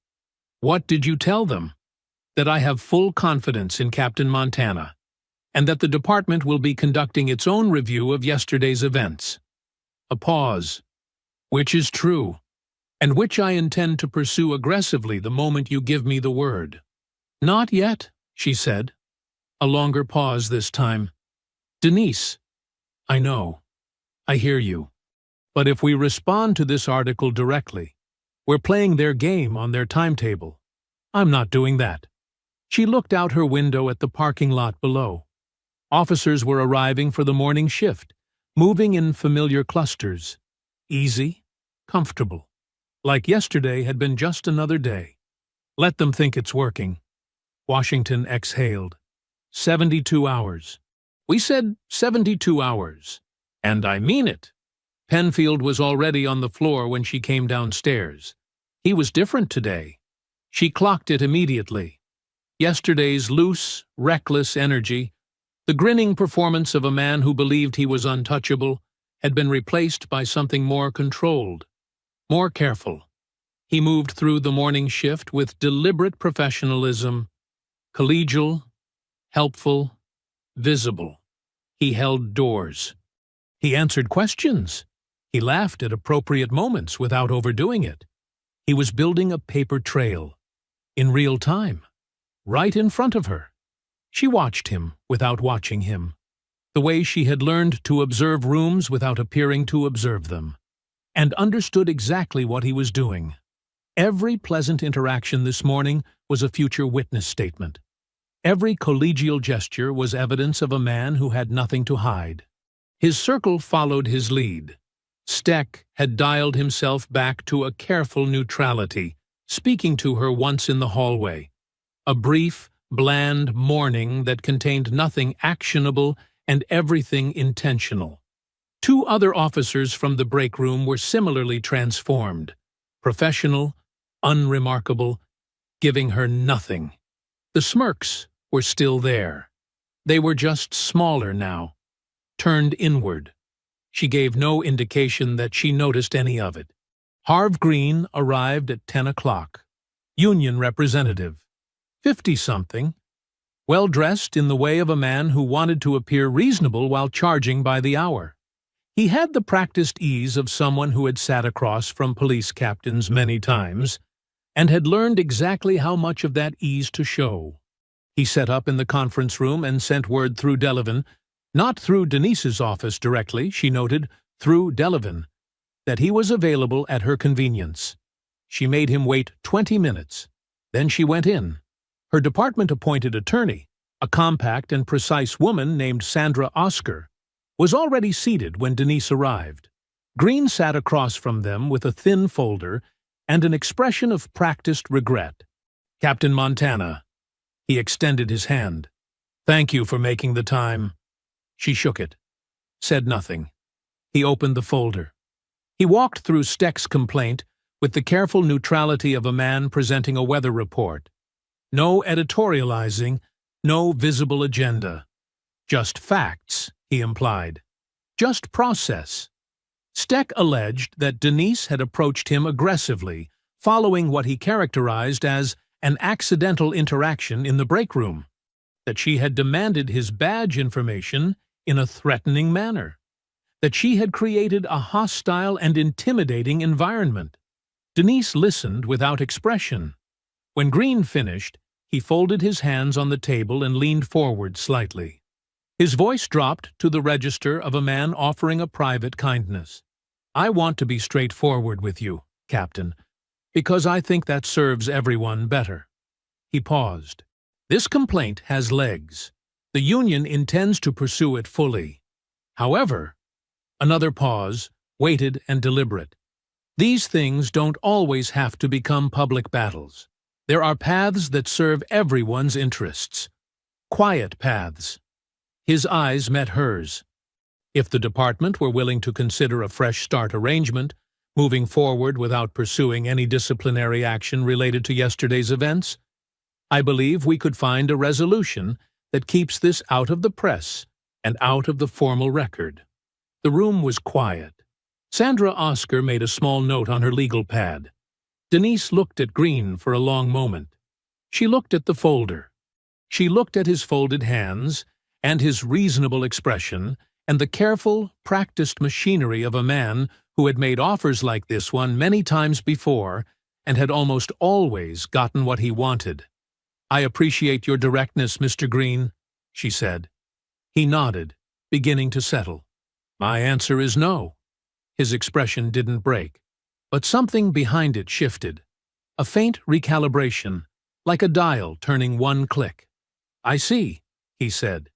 "What did you tell them?" "That I have full confidence in Captain Montana, and that the department will be conducting its own review of yesterday's events." A pause. "Which is true?" and which I intend to pursue aggressively the moment you give me the word." "Not yet," she said. A longer pause this time. "Denise, I know. I hear you. But if we respond to this article directly, we're playing their game on their timetable. I'm not doing that." She looked out her window at the parking lot below. Officers were arriving for the morning shift, moving in familiar clusters. Easy, comfortable. Like yesterday had been just another day. Let them think it's working. Washington exhaled. 72 hours. We said 72 hours. And I mean it. Penfield was already on the floor when she came downstairs. He was different today. She clocked it immediately. Yesterday's loose, reckless energy, the grinning performance of a man who believed he was untouchable, had been replaced by something more controlled, more careful. He moved through the morning shift with deliberate professionalism, collegial, helpful, visible. He held doors. He answered questions. He laughed at appropriate moments without overdoing it. He was building a paper trail, in real time, right in front of her. She watched him without watching him, the way she had learned to observe rooms without appearing to observe them, and understood exactly what he was doing. Every pleasant interaction this morning was a future witness statement. Every collegial gesture was evidence of a man who had nothing to hide. His circle followed his lead. Steck had dialed himself back to a careful neutrality, speaking to her once in the hallway. A brief, bland morning that contained nothing actionable and everything intentional. Two other officers from the break room were similarly transformed, professional, unremarkable, giving her nothing. The smirks were still there. They were just smaller now, turned inward. She gave no indication that she noticed any of it. Harv Green arrived at 10 o'clock. Union representative. 50-something. Well-dressed in the way of a man who wanted to appear reasonable while charging by the hour. He had the practiced ease of someone who had sat across from police captains many times and had learned exactly how much of that ease to show. He set up in the conference room and sent word through Delavan, not through Denise's office directly, she noted, through Delavan, that he was available at her convenience. She made him wait 20 minutes. Then she went in. Her department-appointed attorney, a compact and precise woman named Sandra Oscar, was already seated when Denise arrived. Green sat across from them with a thin folder and an expression of practiced regret. "Captain Montana." He extended his hand. "Thank you for making the time." She shook it, said nothing. He opened the folder. He walked through Steck's complaint with the careful neutrality of a man presenting a weather report. No editorializing, no visible agenda. Just facts, he implied. Just process. Steck alleged that Denise had approached him aggressively, following what he characterized as an accidental interaction in the break room, that she had demanded his badge information in a threatening manner, that she had created a hostile and intimidating environment. Denise listened without expression. When Green finished, he folded his hands on the table and leaned forward slightly. His voice dropped to the register of a man offering a private kindness. "I want to be straightforward with you, Captain, because I think that serves everyone better." He paused. "This complaint has legs. The Union intends to pursue it fully. However," another pause, weighted and deliberate, "these things don't always have to become public battles. There are paths that serve everyone's interests. Quiet paths." His eyes met hers. If the department were willing to consider a fresh start arrangement, moving forward without pursuing any disciplinary action related to yesterday's events, I believe we could find a resolution that keeps this out of the press and out of the formal record. The room was quiet. Sandra Oscar made a small note on her legal pad. Denise looked at Green for a long moment. She looked at the folder. She looked at his folded hands and his reasonable expression and the careful, practiced machinery of a man who had made offers like this one many times before and had almost always gotten what he wanted. "I appreciate your directness, Mr. Green," she said. He nodded, beginning to settle. "My answer is no." His expression didn't break, but something behind it shifted. A faint recalibration, like a dial turning one click. "I see," he said.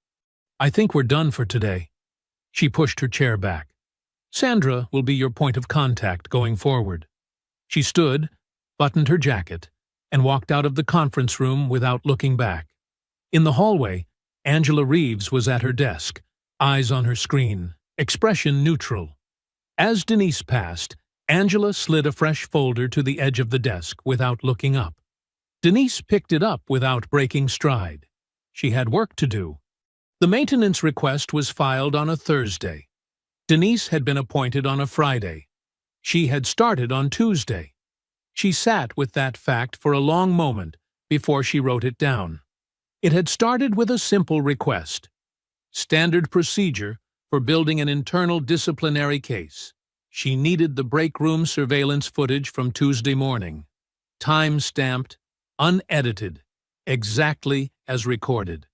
"I think we're done for today." She pushed her chair back. "Sandra will be your point of contact going forward." She stood, buttoned her jacket, and walked out of the conference room without looking back. In the hallway, Angela Reeves was at her desk, eyes on her screen, expression neutral. As Denise passed, Angela slid a fresh folder to the edge of the desk without looking up. Denise picked it up without breaking stride. She had work to do. The maintenance request was filed on a Thursday. Denise had been appointed on a Friday. She had started on Tuesday. She sat with that fact for a long moment before she wrote it down. It had started with a simple request. Standard procedure for building an internal disciplinary case. She needed the break room surveillance footage from Tuesday morning. Time-stamped, unedited, exactly as recorded.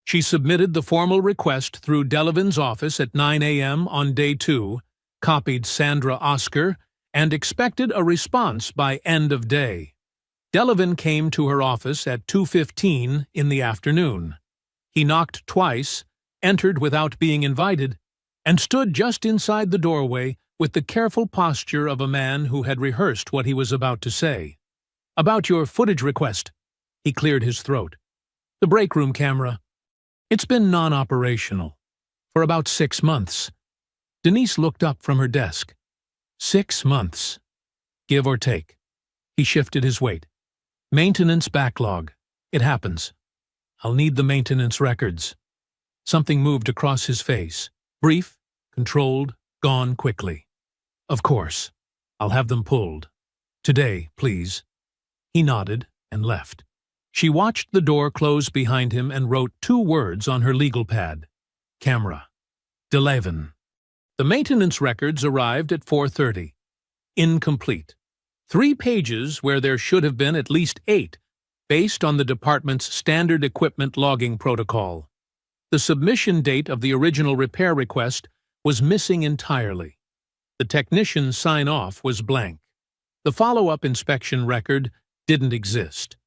She submitted the formal request through Delevingne's office at 9 a.m. on day 2, copied Sandra Oscar, and expected a response by end of day. Delevingne came to her office at 2:15 in the afternoon. He knocked twice, entered without being invited, and stood just inside the doorway with the careful posture of a man who had rehearsed what he was about to say. "About your footage request." He cleared his throat. "The break room camera. It's been non-operational for about 6 months." Denise looked up from her desk. 6 months. Give or take. He shifted his weight. "Maintenance backlog. It happens. I'll need the maintenance records." Something moved across his face. Brief, controlled, gone quickly. "Of course. I'll have them pulled. Today, please." He nodded and left. She watched the door close behind him and wrote 2 words on her legal pad. Camera. Delevingne. The maintenance records arrived at 4:30. Incomplete. 3 pages where there should have been at least 8, based on the department's standard equipment logging protocol. The submission date of the original repair request was missing entirely. The technician's sign-off was blank. The follow-up inspection record didn't exist.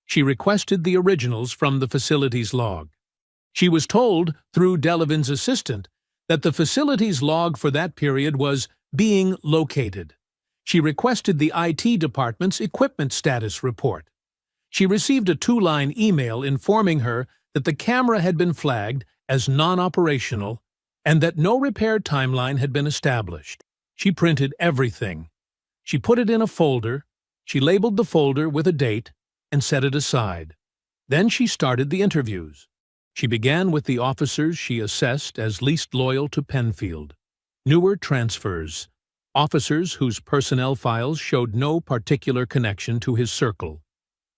She requested the originals from the facility's log. She was told, through Delevingne's assistant, that the facility's log for that period was being located. She requested the IT department's equipment status report. She received a 2-line email informing her that the camera had been flagged as non-operational and that no repair timeline had been established. She printed everything. She put it in a folder, she labeled the folder with a date, and set it aside. Then she started the interviews. She began with the officers she assessed as least loyal to Penfield. Newer transfers. Officers whose personnel files showed no particular connection to his circle.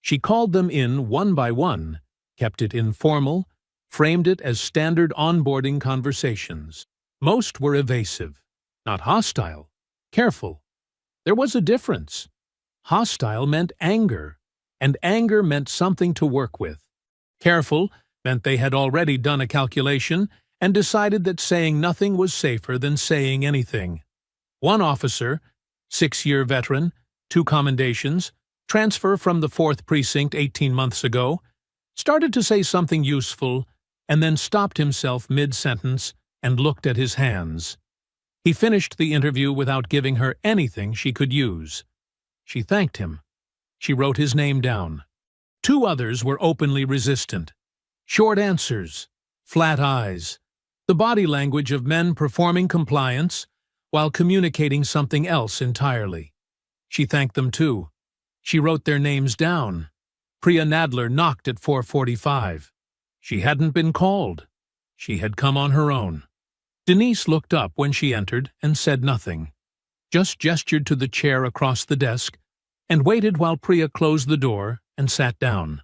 She called them in one by one, kept it informal, framed it as standard onboarding conversations. Most were evasive, not hostile, careful. There was a difference. Hostile meant anger, and anger meant something to work with. Careful meant they had already done a calculation and decided that saying nothing was safer than saying anything. One officer, 6-year veteran, 2 commendations, transfer from the 4th Precinct 18 months ago, started to say something useful and then stopped himself mid-sentence and looked at his hands. He finished the interview without giving her anything she could use. She thanked him. She wrote his name down. 2 others were openly resistant. Short answers, flat eyes, the body language of men performing compliance while communicating something else entirely. She thanked them too. She wrote their names down. Priya Nadler knocked at 4:45. She hadn't been called. She had come on her own. Denise looked up when she entered and said nothing, just gestured to the chair across the desk and waited while Priya closed the door and sat down.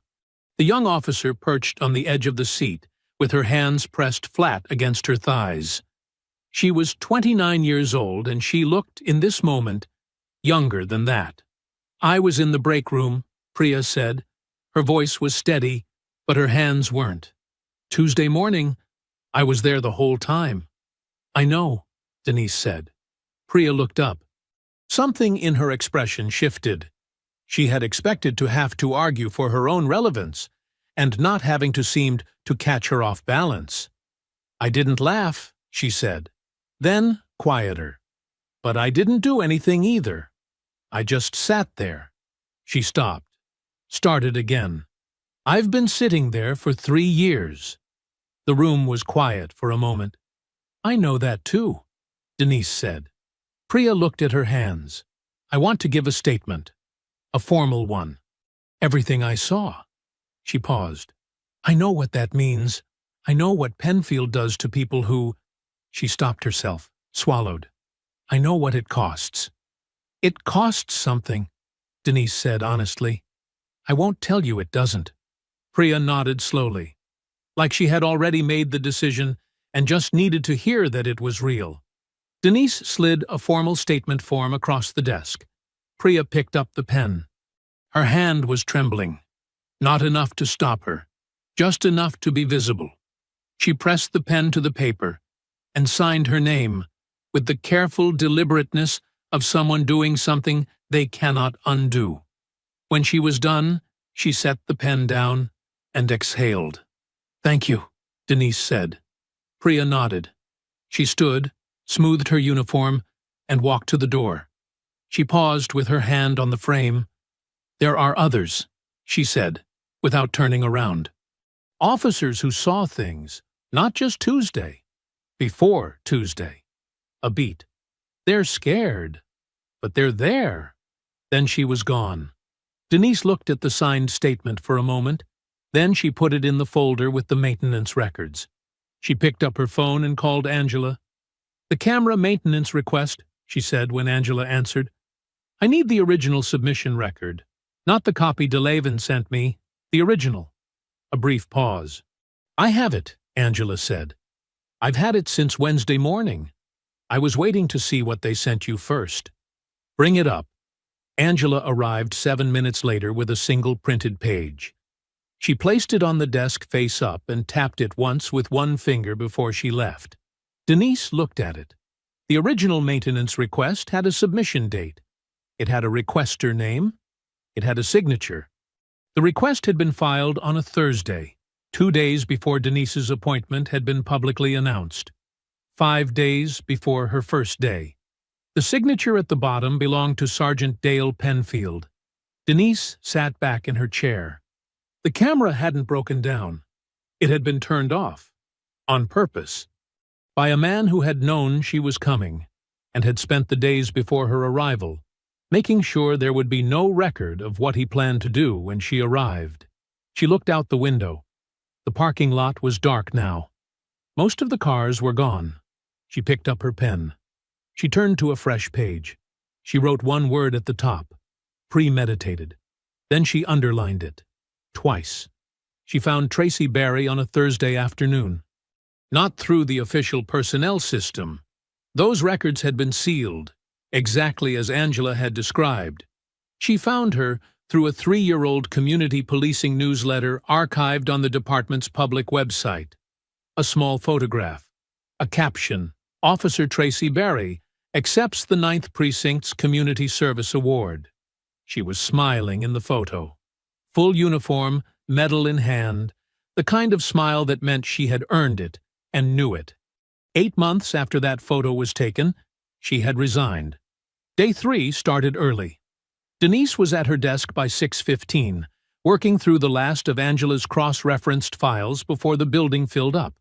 The young officer perched on the edge of the seat with her hands pressed flat against her thighs. She was 29 years old, and she looked, in this moment, younger than that. "I was in the break room," Priya said. Her voice was steady, but her hands weren't. "Tuesday morning. I was there the whole time." "I know," Denise said. Priya looked up. Something in her expression shifted. She had expected to have to argue for her own relevance, and not having to seem to catch her off balance. "I didn't laugh," she said. Then, quieter. "But I didn't do anything either. I just sat there." She stopped. Started again. "I've been sitting there for 3 years." The room was quiet for a moment. "I know that too," Denise said. Priya looked at her hands. "I want to give a statement. A formal one. Everything I saw." She paused. "I know what that means. I know what Penfield does to people who—" She stopped herself, swallowed. "I know what it costs." "It costs something," Denise said honestly. "I won't tell you it doesn't." Priya nodded slowly, like she had already made the decision and just needed to hear that it was real. Denise slid a formal statement form across the desk. Priya picked up the pen. Her hand was trembling. Not enough to stop her, just enough to be visible. She pressed the pen to the paper and signed her name with the careful deliberateness of someone doing something they cannot undo. When she was done, she set the pen down and exhaled. "Thank you," Denise said. Priya nodded. She stood, smoothed her uniform, and walked to the door. She paused with her hand on the frame. "There are others," she said, without turning around. "Officers who saw things, not just Tuesday, before Tuesday." A beat. "They're scared, but they're there." Then she was gone. Denise looked at the signed statement for a moment. Then she put it in the folder with the maintenance records. She picked up her phone and called Angela. "The camera maintenance request," she said when Angela answered. "I need the original submission record, not the copy DeLavin sent me, the original." A brief pause. "I have it," Angela said. "I've had it since Wednesday morning. I was waiting to see what they sent you first." "Bring it up." Angela arrived 7 minutes later with a single printed page. She placed it on the desk face up and tapped it once with one finger before she left. Denise looked at it. The original maintenance request had a submission date. It had a requester name. It had a signature. The request had been filed on a Thursday, 2 days before Denise's appointment had been publicly announced. 5 days before her first day. The signature at the bottom belonged to Sergeant Dale Penfield. Denise sat back in her chair. The camera hadn't broken down. It had been turned off. On purpose. By a man who had known she was coming, and had spent the days before her arrival, making sure there would be no record of what he planned to do when she arrived. She looked out the window. The parking lot was dark now. Most of the cars were gone. She picked up her pen. She turned to a fresh page. She wrote one word at the top. Premeditated. Then she underlined it. Twice. She found Tracy Barry on a Thursday afternoon. Not through the official personnel system. Those records had been sealed, exactly as Angela had described. She found her through a 3-year-old community policing newsletter archived on the department's public website. A small photograph. A caption. Officer Tracy Barry accepts the 9th Precinct's Community Service Award. She was smiling in the photo. Full uniform, medal in hand, the kind of smile that meant she had earned it and knew it. 8 months after that photo was taken, she had resigned. Day 3 started early. Denise was at her desk by 6:15, working through the last of Angela's cross-referenced files before the building filled up.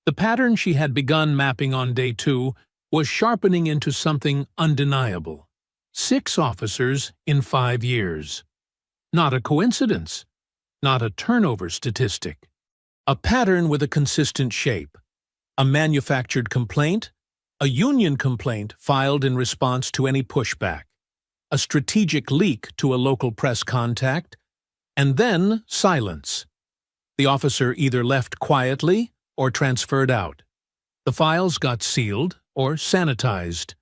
The pattern she had begun mapping on day 2 was sharpening into something undeniable. 6 officers in 5 years. Not a coincidence. Not a turnover statistic. A pattern with a consistent shape. A manufactured complaint, a union complaint filed in response to any pushback, a strategic leak to a local press contact, and then silence. The officer either left quietly or transferred out. The files got sealed, or sanitized.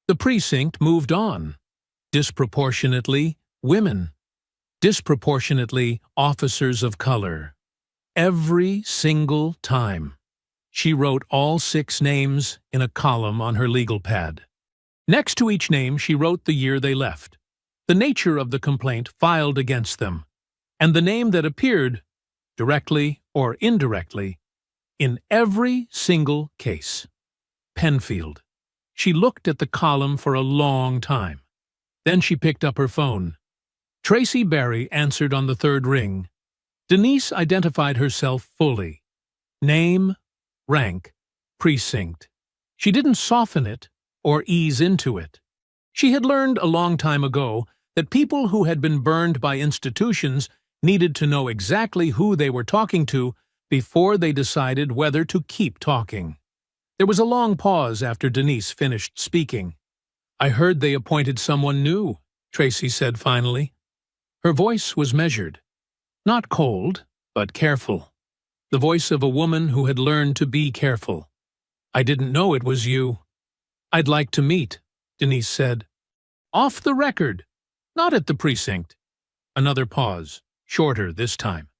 The precinct moved on. Disproportionately, women. Disproportionately, officers of color. Every single time. She wrote all 6 names in a column on her legal pad. Next to each name, she wrote the year they left, the nature of the complaint filed against them, and the name that appeared, directly or indirectly, in every single case. Penfield. She looked at the column for a long time. Then she picked up her phone. Tracy Berry answered on the 3rd ring. Denise identified herself fully. Name, rank, precinct. She didn't soften it or ease into it. She had learned a long time ago that people who had been burned by institutions needed to know exactly who they were talking to before they decided whether to keep talking. There was a long pause after Denise finished speaking. "I heard they appointed someone new," Tracy said finally. Her voice was measured. Not cold, but careful. The voice of a woman who had learned to be careful. "I didn't know it was you." "I'd like to meet," Denise said. "Off the record, not at the precinct." Another pause, shorter this time.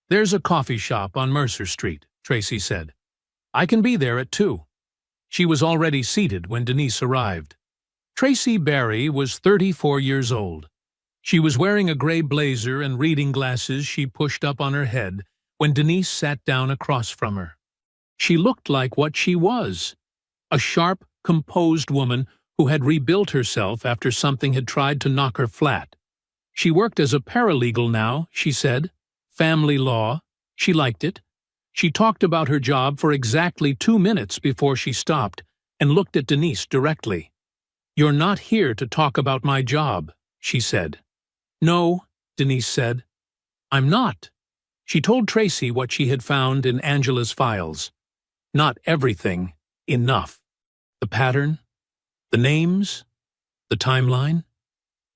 "There's a coffee shop on Mercer Street," Tracy said. "I can be there at 2. She was already seated when Denise arrived. Tracy Berry was 34 years old. She was wearing a gray blazer and reading glasses she pushed up on her head when Denise sat down across from her. She looked like what she was, a sharp, composed woman who had rebuilt herself after something had tried to knock her flat. She worked as a paralegal now, she said. Family law. She liked it. She talked about her job for exactly 2 minutes before she stopped and looked at Denise directly. "You're not here to talk about my job," she said. "No," Denise said. "I'm not." She told Tracy what she had found in Angela's files. Not everything, enough. The pattern, the names, the timeline.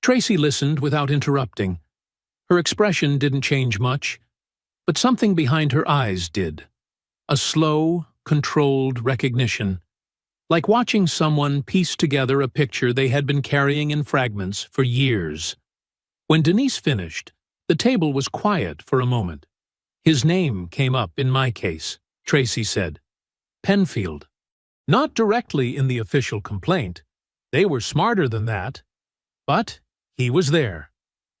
Tracy listened without interrupting. Her expression didn't change much, but something behind her eyes did. A slow, controlled recognition, like watching someone piece together a picture they had been carrying in fragments for years. When Denise finished, the table was quiet for a moment. "His name came up in my case," Tracy said. "Penfield." Not directly in the official complaint. They were smarter than that. But he was there.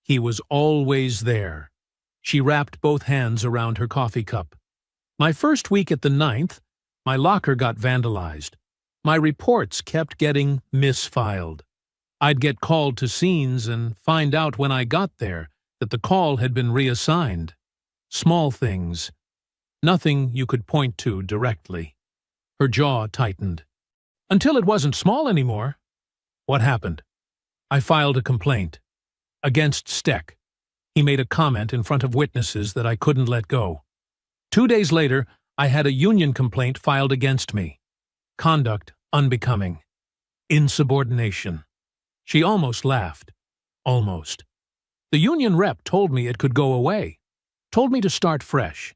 He was always there. She wrapped both hands around her coffee cup. "My first week at the 9th, my locker got vandalized. My reports kept getting misfiled. I'd get called to scenes and find out when I got there that the call had been reassigned. Small things. Nothing you could point to directly." Her jaw tightened. "Until it wasn't small anymore." "What happened?" "I filed a complaint. Against Steck. He made a comment in front of witnesses that I couldn't let go. 2 days later, I had a union complaint filed against me. Conduct unbecoming. Insubordination." She almost laughed. Almost. "The union rep told me it could go away. Told me to start fresh.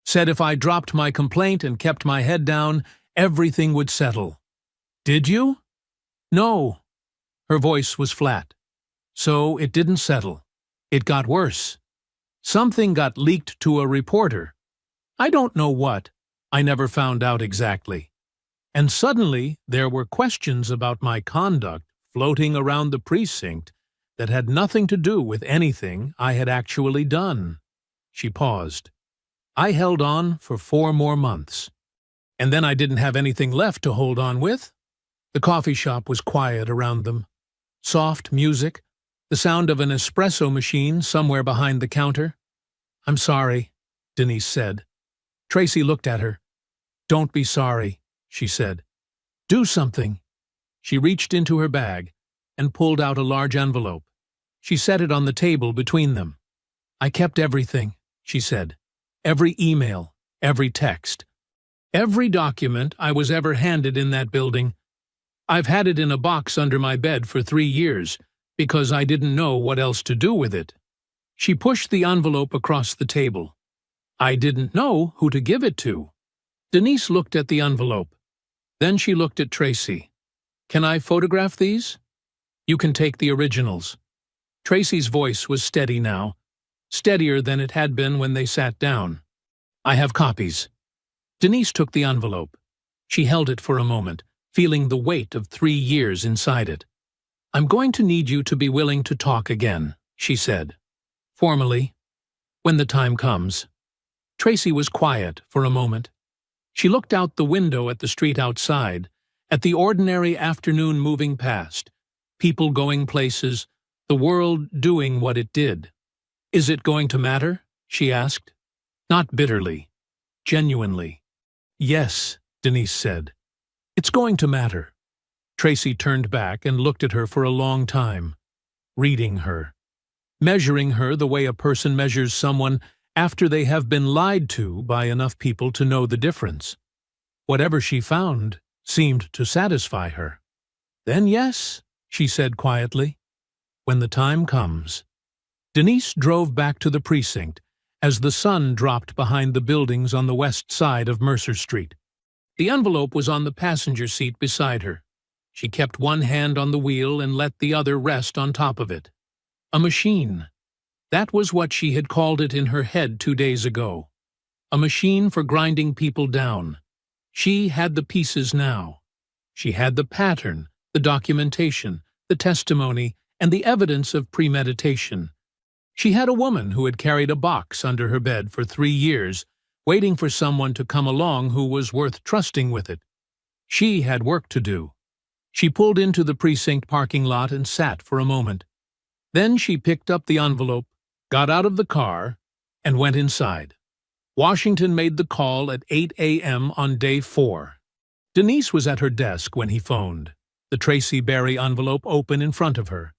Said if I dropped my complaint and kept my head down, everything would settle." "Did you?" "No." Her voice was flat. "So it didn't settle. It got worse. Something got leaked to a reporter. I don't know what. I never found out exactly. And suddenly there were questions about my conduct floating around the precinct that had nothing to do with anything I had actually done." She paused. "I held on for 4 more months. And then I didn't have anything left to hold on with." The coffee shop was quiet around them. Soft music, the sound of an espresso machine somewhere behind the counter. "I'm sorry," Denise said. Tracy looked at her. "Don't be sorry," she said. "Do something." She reached into her bag and pulled out a large envelope. She set it on the table between them. "I kept everything," she said. "Every email, every text. Every document I was ever handed in that building. I've had it in a box under my bed for 3 years because I didn't know what else to do with it." She pushed the envelope across the table. "I didn't know who to give it to." Denise looked at the envelope. Then she looked at Tracy. "Can I photograph these? You can take the originals." Tracy's voice was steady now, steadier than it had been when they sat down. "I have copies." Denise took the envelope. She held it for a moment, feeling the weight of 3 years inside it. "I'm going to need you to be willing to talk again," she said. "Formally, when the time comes." Tracy was quiet for a moment. She looked out the window at the street outside, at the ordinary afternoon moving past, people going places, the world doing what it did. "Is it going to matter?" she asked. Not bitterly, genuinely. "Yes," Denise said. "It's going to matter." Tracy turned back and looked at her for a long time, reading her, measuring her the way a person measures someone after they have been lied to by enough people to know the difference. Whatever she found seemed to satisfy her. "Then yes," she said quietly, "when the time comes." Denise drove back to the precinct as the sun dropped behind the buildings on the west side of Mercer Street. The envelope was on the passenger seat beside her. She kept one hand on the wheel and let the other rest on top of it. A machine. That was what she had called it in her head 2 days ago. A machine for grinding people down. She had the pieces now. She had the pattern, the documentation, the testimony, and the evidence of premeditation. She had a woman who had carried a box under her bed for 3 years, waiting for someone to come along who was worth trusting with it. She had work to do. She pulled into the precinct parking lot and sat for a moment. Then she picked up the envelope, got out of the car, and went inside. Washington made the call at 8 a.m. on day 4. Denise was at her desk when he phoned, the Tracy Berry envelope open in front of her.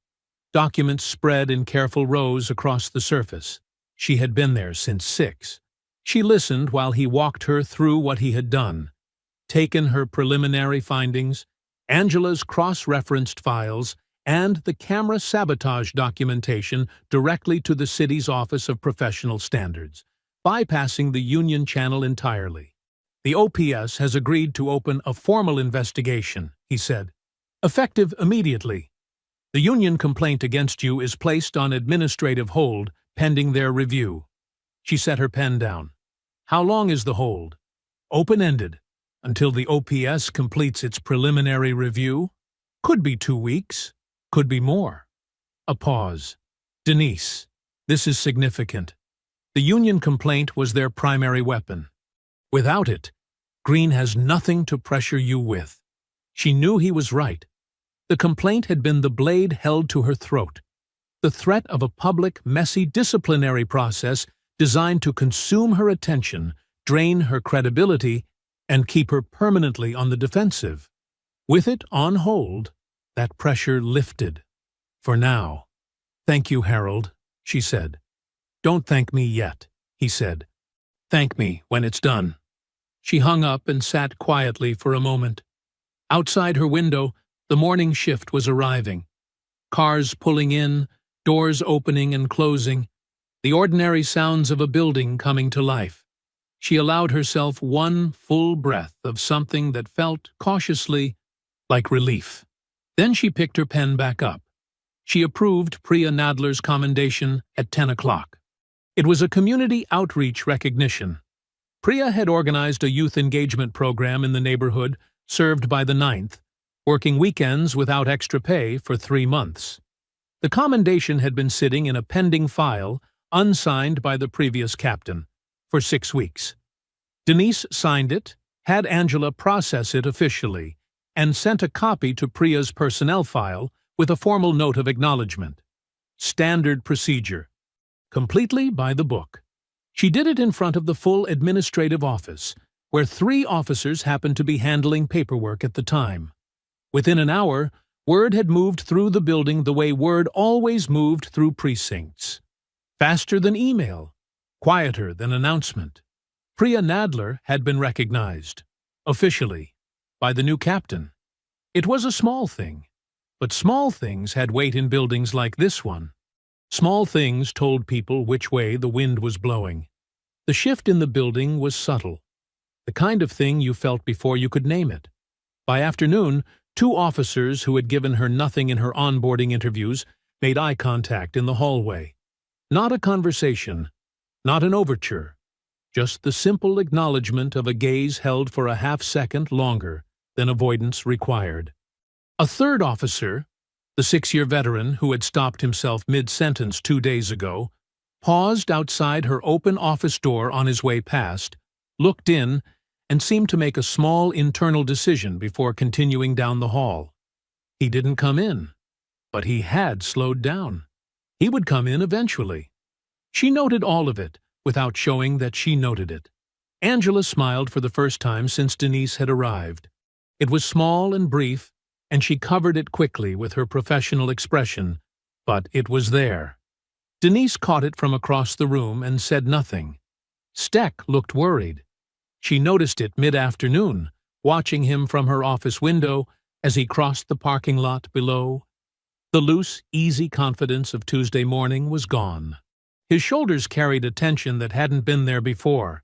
Documents spread in careful rows across the surface. She had been there since 6. She listened while he walked her through what he had done, taken her preliminary findings, Angela's cross-referenced files, and the camera sabotage documentation directly to the city's Office of Professional Standards, bypassing the union channel entirely. "The OPS has agreed to open a formal investigation," he said, "effective immediately. The union complaint against you is placed on administrative hold pending their review." She set her pen down. "How long is the hold?" "Open-ended. Until the OPS completes its preliminary review. Could be 2 weeks. Could be more." A pause. "Denise, this is significant. The union complaint was their primary weapon. Without it, Green has nothing to pressure you with." She knew he was right. The complaint had been the blade held to her throat, the threat of a public, messy disciplinary process designed to consume her attention, drain her credibility, and keep her permanently on the defensive. With it on hold, that pressure lifted. For now. "Thank you, Harold," she said. "Don't thank me yet," he said. "Thank me when it's done." She hung up and sat quietly for a moment. Outside her window, the morning shift was arriving. Cars pulling in, doors opening and closing, the ordinary sounds of a building coming to life. She allowed herself one full breath of something that felt, cautiously, like relief. Then she picked her pen back up. She approved Priya Nadler's commendation at 10 o'clock. It was a community outreach recognition. Priya had organized a youth engagement program in the neighborhood served by the 9th, working weekends without extra pay for 3 months. The commendation had been sitting in a pending file, unsigned by the previous captain, for 6 weeks. Denise signed it, had Angela process it officially, and sent a copy to Priya's personnel file with a formal note of acknowledgement. Standard procedure. Completely by the book. She did it in front of the full administrative office, where 3 officers happened to be handling paperwork at the time. Within an hour, word had moved through the building the way word always moved through precincts. Faster than email, quieter than announcement. Priya Nadler had been recognized, officially, by the new captain. It was a small thing, but small things had weight in buildings like this one. Small things told people which way the wind was blowing. The shift in the building was subtle, the kind of thing you felt before you could name it. By afternoon, two officers who had given her nothing in her onboarding interviews made eye contact in the hallway. Not a conversation, not an overture, just the simple acknowledgement of a gaze held for a half-second longer than avoidance required. A third officer, the 6-year veteran who had stopped himself mid-sentence 2 days ago, paused outside her open office door on his way past, looked in, and seemed to make a small internal decision before continuing down the hall. He didn't come in, but he had slowed down. He would come in eventually. She noted all of it, without showing that she noted it. Angela smiled for the first time since Denise had arrived. It was small and brief, and she covered it quickly with her professional expression, but it was there. Denise caught it from across the room and said nothing. Steck looked worried. She noticed it mid-afternoon, watching him from her office window as he crossed the parking lot below. The loose, easy confidence of Tuesday morning was gone. His shoulders carried a tension that hadn't been there before,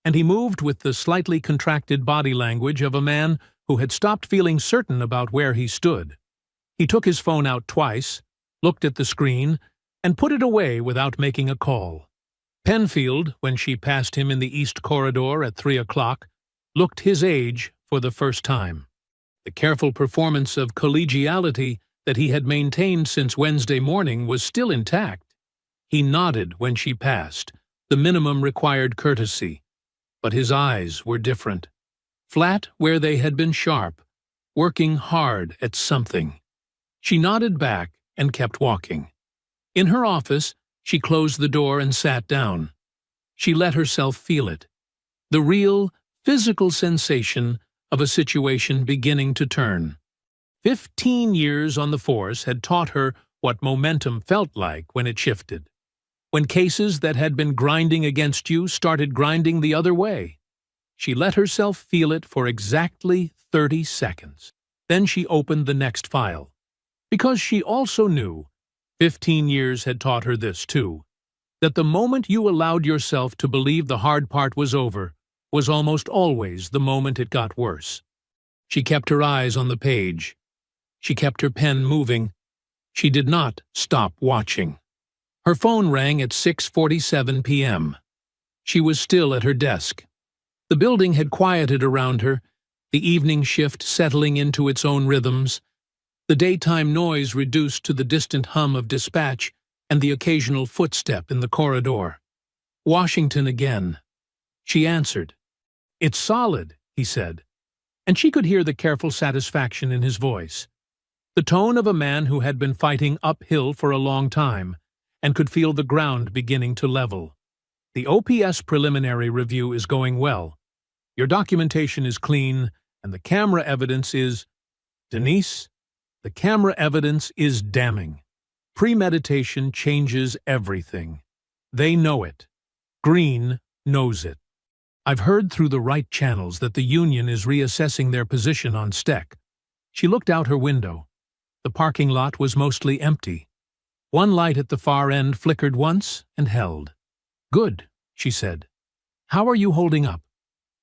and he moved with the slightly contracted body language of a man who had stopped feeling certain about where he stood. He took his phone out twice, looked at the screen, and put it away without making a call. Penfield, when she passed him in the East Corridor at 3 o'clock, looked his age for the first time. The careful performance of collegiality that he had maintained since Wednesday morning was still intact. He nodded when she passed, the minimum required courtesy, but his eyes were different. Flat where they had been sharp, working hard at something. She nodded back and kept walking. In her office, she closed the door and sat down. She let herself feel it. The real, physical sensation of a situation beginning to turn. 15 years on the force had taught her what momentum felt like when it shifted. When cases that had been grinding against you started grinding the other way. She let herself feel it for exactly 30 seconds. Then she opened the next file. Because she also knew, 15 years had taught her this too, that the moment you allowed yourself to believe the hard part was over was almost always the moment it got worse. She kept her eyes on the page. She kept her pen moving. She did not stop watching. Her phone rang at 6:47 p.m. She was still at her desk. The building had quieted around her, the evening shift settling into its own rhythms, the daytime noise reduced to the distant hum of dispatch and the occasional footstep in the corridor. Washington again. She answered. "It's solid," he said, and she could hear the careful satisfaction in his voice. The tone of a man who had been fighting uphill for a long time and could feel the ground beginning to level. "The OPS preliminary review is going well. Your documentation is clean, and the camera evidence is—" "Denise, the camera evidence is damning. Premeditation changes everything. They know it. Green knows it. I've heard through the right channels that the Union is reassessing their position on Steck." She looked out her window. The parking lot was mostly empty. One light at the far end flickered once and held. "Good," she said. "How are you holding up?"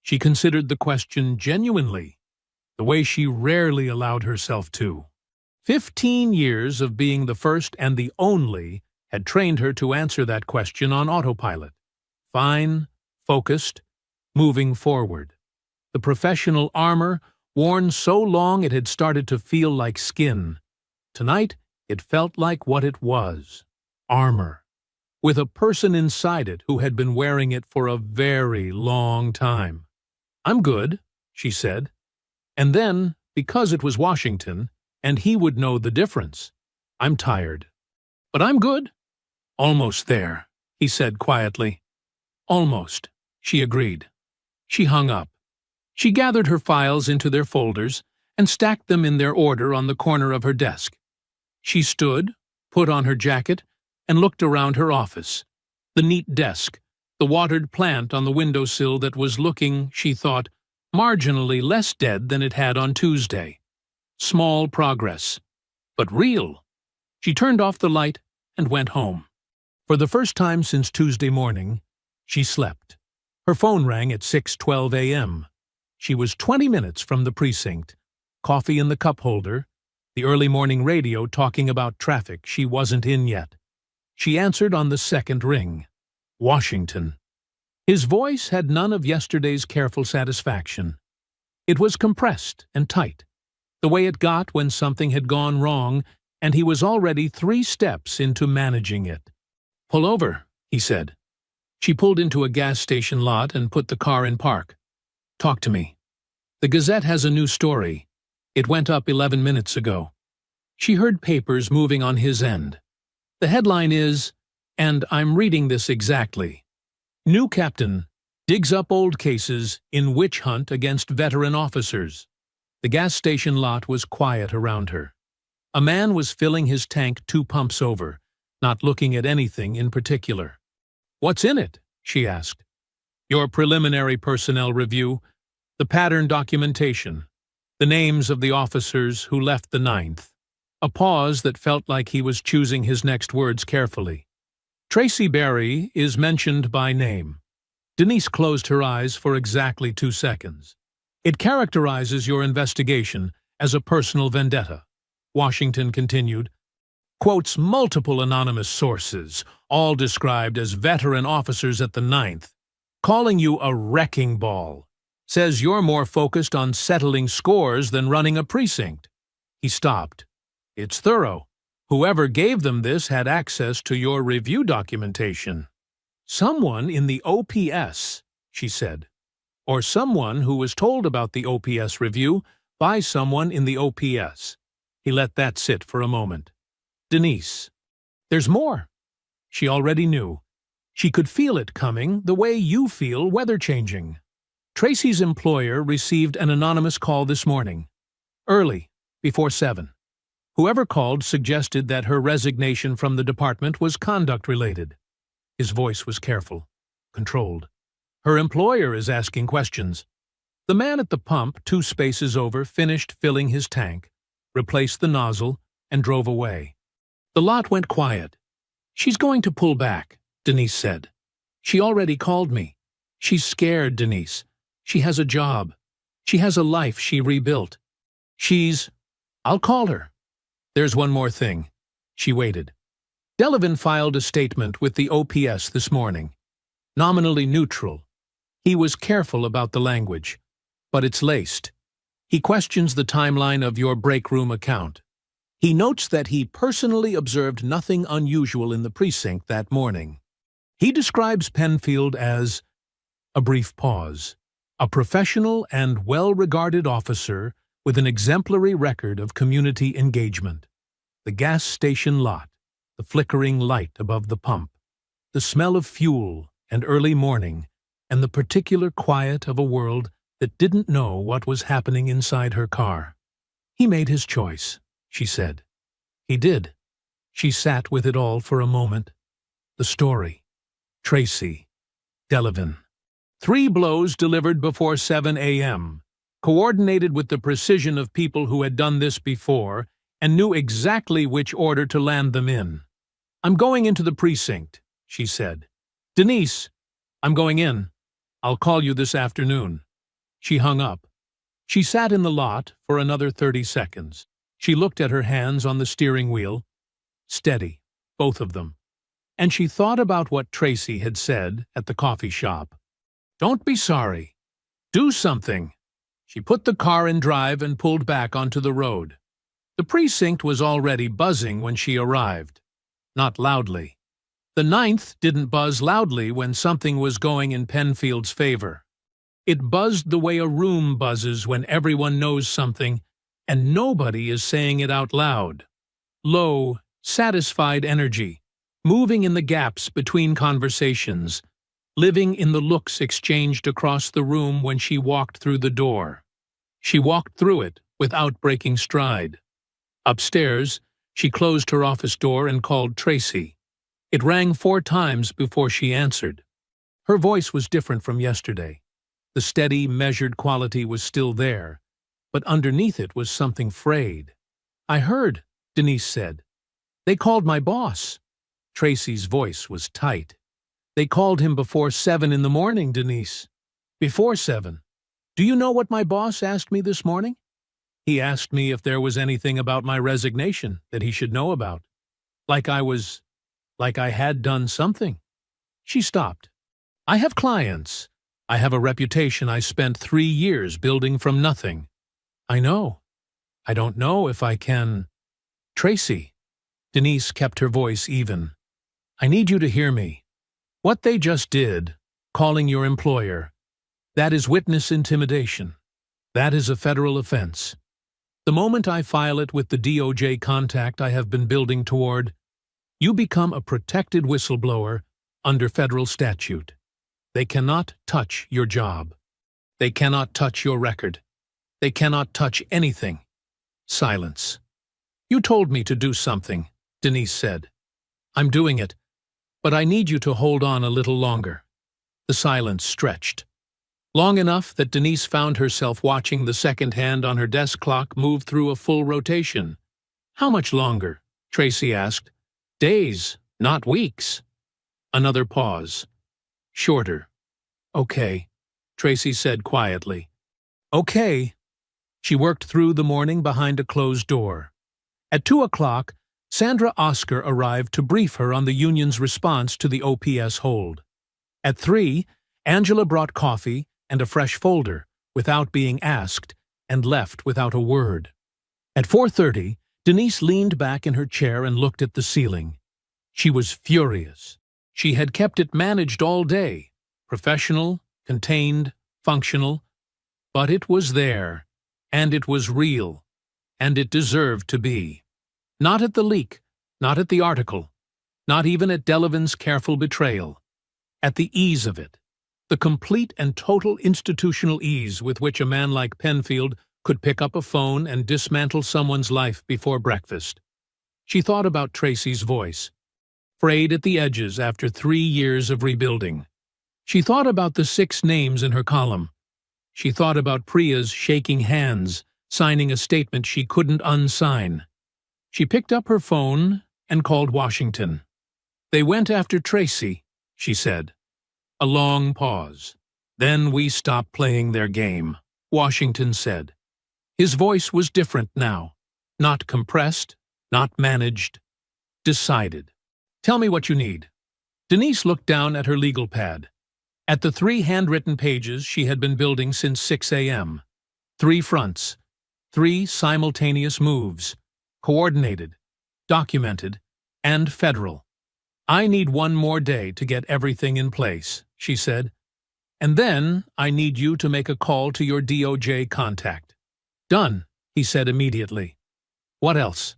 She considered the question genuinely, the way she rarely allowed herself to. 15 years of being the first and the only had trained her to answer that question on autopilot. Fine, focused, moving forward. The professional armor, worn so long it had started to feel like skin. Tonight, it felt like what it was, armor, with a person inside it who had been wearing it for a very long time. "I'm good," she said. And then, because it was Washington, and he would know the difference, "I'm tired. But I'm good." "Almost there," he said quietly. "Almost," she agreed. She hung up. She gathered her files into their folders and stacked them in their order on the corner of her desk. She stood, put on her jacket, and looked around her office. The neat desk, the watered plant on the windowsill that was looking, she thought, marginally less dead than it had on Tuesday. Small progress, but real. She turned off the light and went home. For the first time since Tuesday morning, she slept. Her phone rang at 6:12 a.m. She was 20 minutes from the precinct, coffee in the cup holder, the early morning radio talking about traffic she wasn't in yet. She answered on the second ring. Washington. His voice had none of yesterday's careful satisfaction. It was compressed and tight, the way it got when something had gone wrong, and he was already 3 steps into managing it. "Pull over," he said. She pulled into a gas station lot and put the car in park. "Talk to me. The Gazette has a new story. It went up 11 minutes ago." She heard papers moving on his end. The headline is, and I'm reading this exactly, "New Captain digs up old cases in witch hunt against veteran officers." The gas station lot was quiet around her. A man was filling his tank 2 pumps over, not looking at anything in particular. "What's in it?" she asked. "Your preliminary personnel review, the pattern documentation, the names of the officers who left the 9th. A pause that felt like he was choosing his next words carefully. "Tracy Berry is mentioned by name." Denise closed her eyes for exactly 2 seconds. "It characterizes your investigation as a personal vendetta," Washington continued. "Quotes multiple anonymous sources, all described as veteran officers at the 9th, calling you a wrecking ball. Says you're more focused on settling scores than running a precinct." He stopped. "It's thorough. Whoever gave them this had access to your review documentation." "Someone in the OPS," she said. "Or someone who was told about the OPS review by someone in the OPS." He let that sit for a moment. "Denise, there's more." She already knew. She could feel it coming the way you feel weather changing. Tracy's employer received an anonymous call this morning. Early, before 7. Whoever called suggested that her resignation from the department was conduct-related. His voice was careful, controlled. "Her employer is asking questions." The man at the pump 2 spaces over finished filling his tank, replaced the nozzle, and drove away. The lot went quiet. "She's going to pull back," Denise said. "She already called me. She's scared, Denise. She has a job. She has a life she rebuilt. I'll call her." "There's one more thing." She waited. Delavan filed a statement with the OPS this morning. Nominally neutral. He was careful about the language, but it's laced. He questions the timeline of your break room account. He notes that he personally observed nothing unusual in the precinct that morning. He describes Penfield as a brief pause, a professional and well-regarded officer with an exemplary record of community engagement. The gas station lot, the flickering light above the pump, the smell of fuel and early morning, and the particular quiet of a world that didn't know what was happening inside her car. "He made his choice," she said. "He did." She sat with it all for a moment. The story. Tracy. Delavan. 3 blows delivered before 7 a.m., coordinated with the precision of people who had done this before and knew exactly which order to land them in. "I'm going into the precinct," she said. "Denise, I'm going in. I'll call you this afternoon." She hung up. She sat in the lot for another 30 seconds. She looked at her hands on the steering wheel. Steady, both of them. And she thought about what Tracy had said at the coffee shop. "Don't be sorry. Do something." She put the car in drive and pulled back onto the road. The precinct was already buzzing when she arrived. Not loudly. The 9th didn't buzz loudly when something was going in Penfield's favor. It buzzed the way a room buzzes when everyone knows something and nobody is saying it out loud. Low, satisfied energy, moving in the gaps between conversations, living in the looks exchanged across the room when she walked through the door. She walked through it without breaking stride. Upstairs, she closed her office door and called Tracy. It rang 4 times before she answered. Her voice was different from yesterday. The steady, measured quality was still there, but underneath it was something frayed. "I heard," Denise said. "They called my boss." Tracy's voice was tight. "They called him before 7 in the morning, Denise." "Before 7. Do you know what my boss asked me this morning?" He asked me if there was anything about my resignation that he should know about. Like I had done something. She stopped. I have clients. I have a reputation I spent 3 years building from nothing. I know. I don't know if I can. Tracy. Denise kept her voice even. I need you to hear me. What they just did, calling your employer, that is witness intimidation. That is a federal offense. The moment I file it with the DOJ contact I have been building toward, you become a protected whistleblower under federal statute. They cannot touch your job. They cannot touch your record. They cannot touch anything. Silence. You told me to do something, Denise said. I'm doing it, but I need you to hold on a little longer. The silence stretched. Long enough that Denise found herself watching the second hand on her desk clock move through a full rotation. How much longer? Tracy asked. Days, not weeks. Another pause. Shorter. Okay, Tracy said quietly. Okay. She worked through the morning behind a closed door. At 2 o'clock, Sandra Oscar arrived to brief her on the union's response to the OPS hold. At 3, Angela brought coffee and a fresh folder, without being asked, and left without a word. At 4:30, Denise leaned back in her chair and looked at the ceiling. She was furious. She had kept it managed all day, professional, contained, functional, but it was there, and it was real, and it deserved to be. Not at the leak, not at the article, not even at Delevingne's careful betrayal. At the ease of it. The complete and total institutional ease with which a man like Penfield could pick up a phone and dismantle someone's life before breakfast. She thought about Tracy's voice, frayed at the edges after 3 years of rebuilding. She thought about the 6 names in her column. She thought about Priya's shaking hands, signing a statement she couldn't unsign. She picked up her phone and called Washington. They went after Tracy, she said. A long pause. Then we stopped playing their game, Washington said. His voice was different now. Not compressed, not managed. Decided. Tell me what you need. Denise looked down at her legal pad. At the 3 handwritten pages she had been building since 6 a.m. 3 fronts. 3 simultaneous moves. Coordinated. Documented. And federal. I need 1 more day to get everything in place, she said. And then I need you to make a call to your DOJ contact. Done, he said immediately. What else?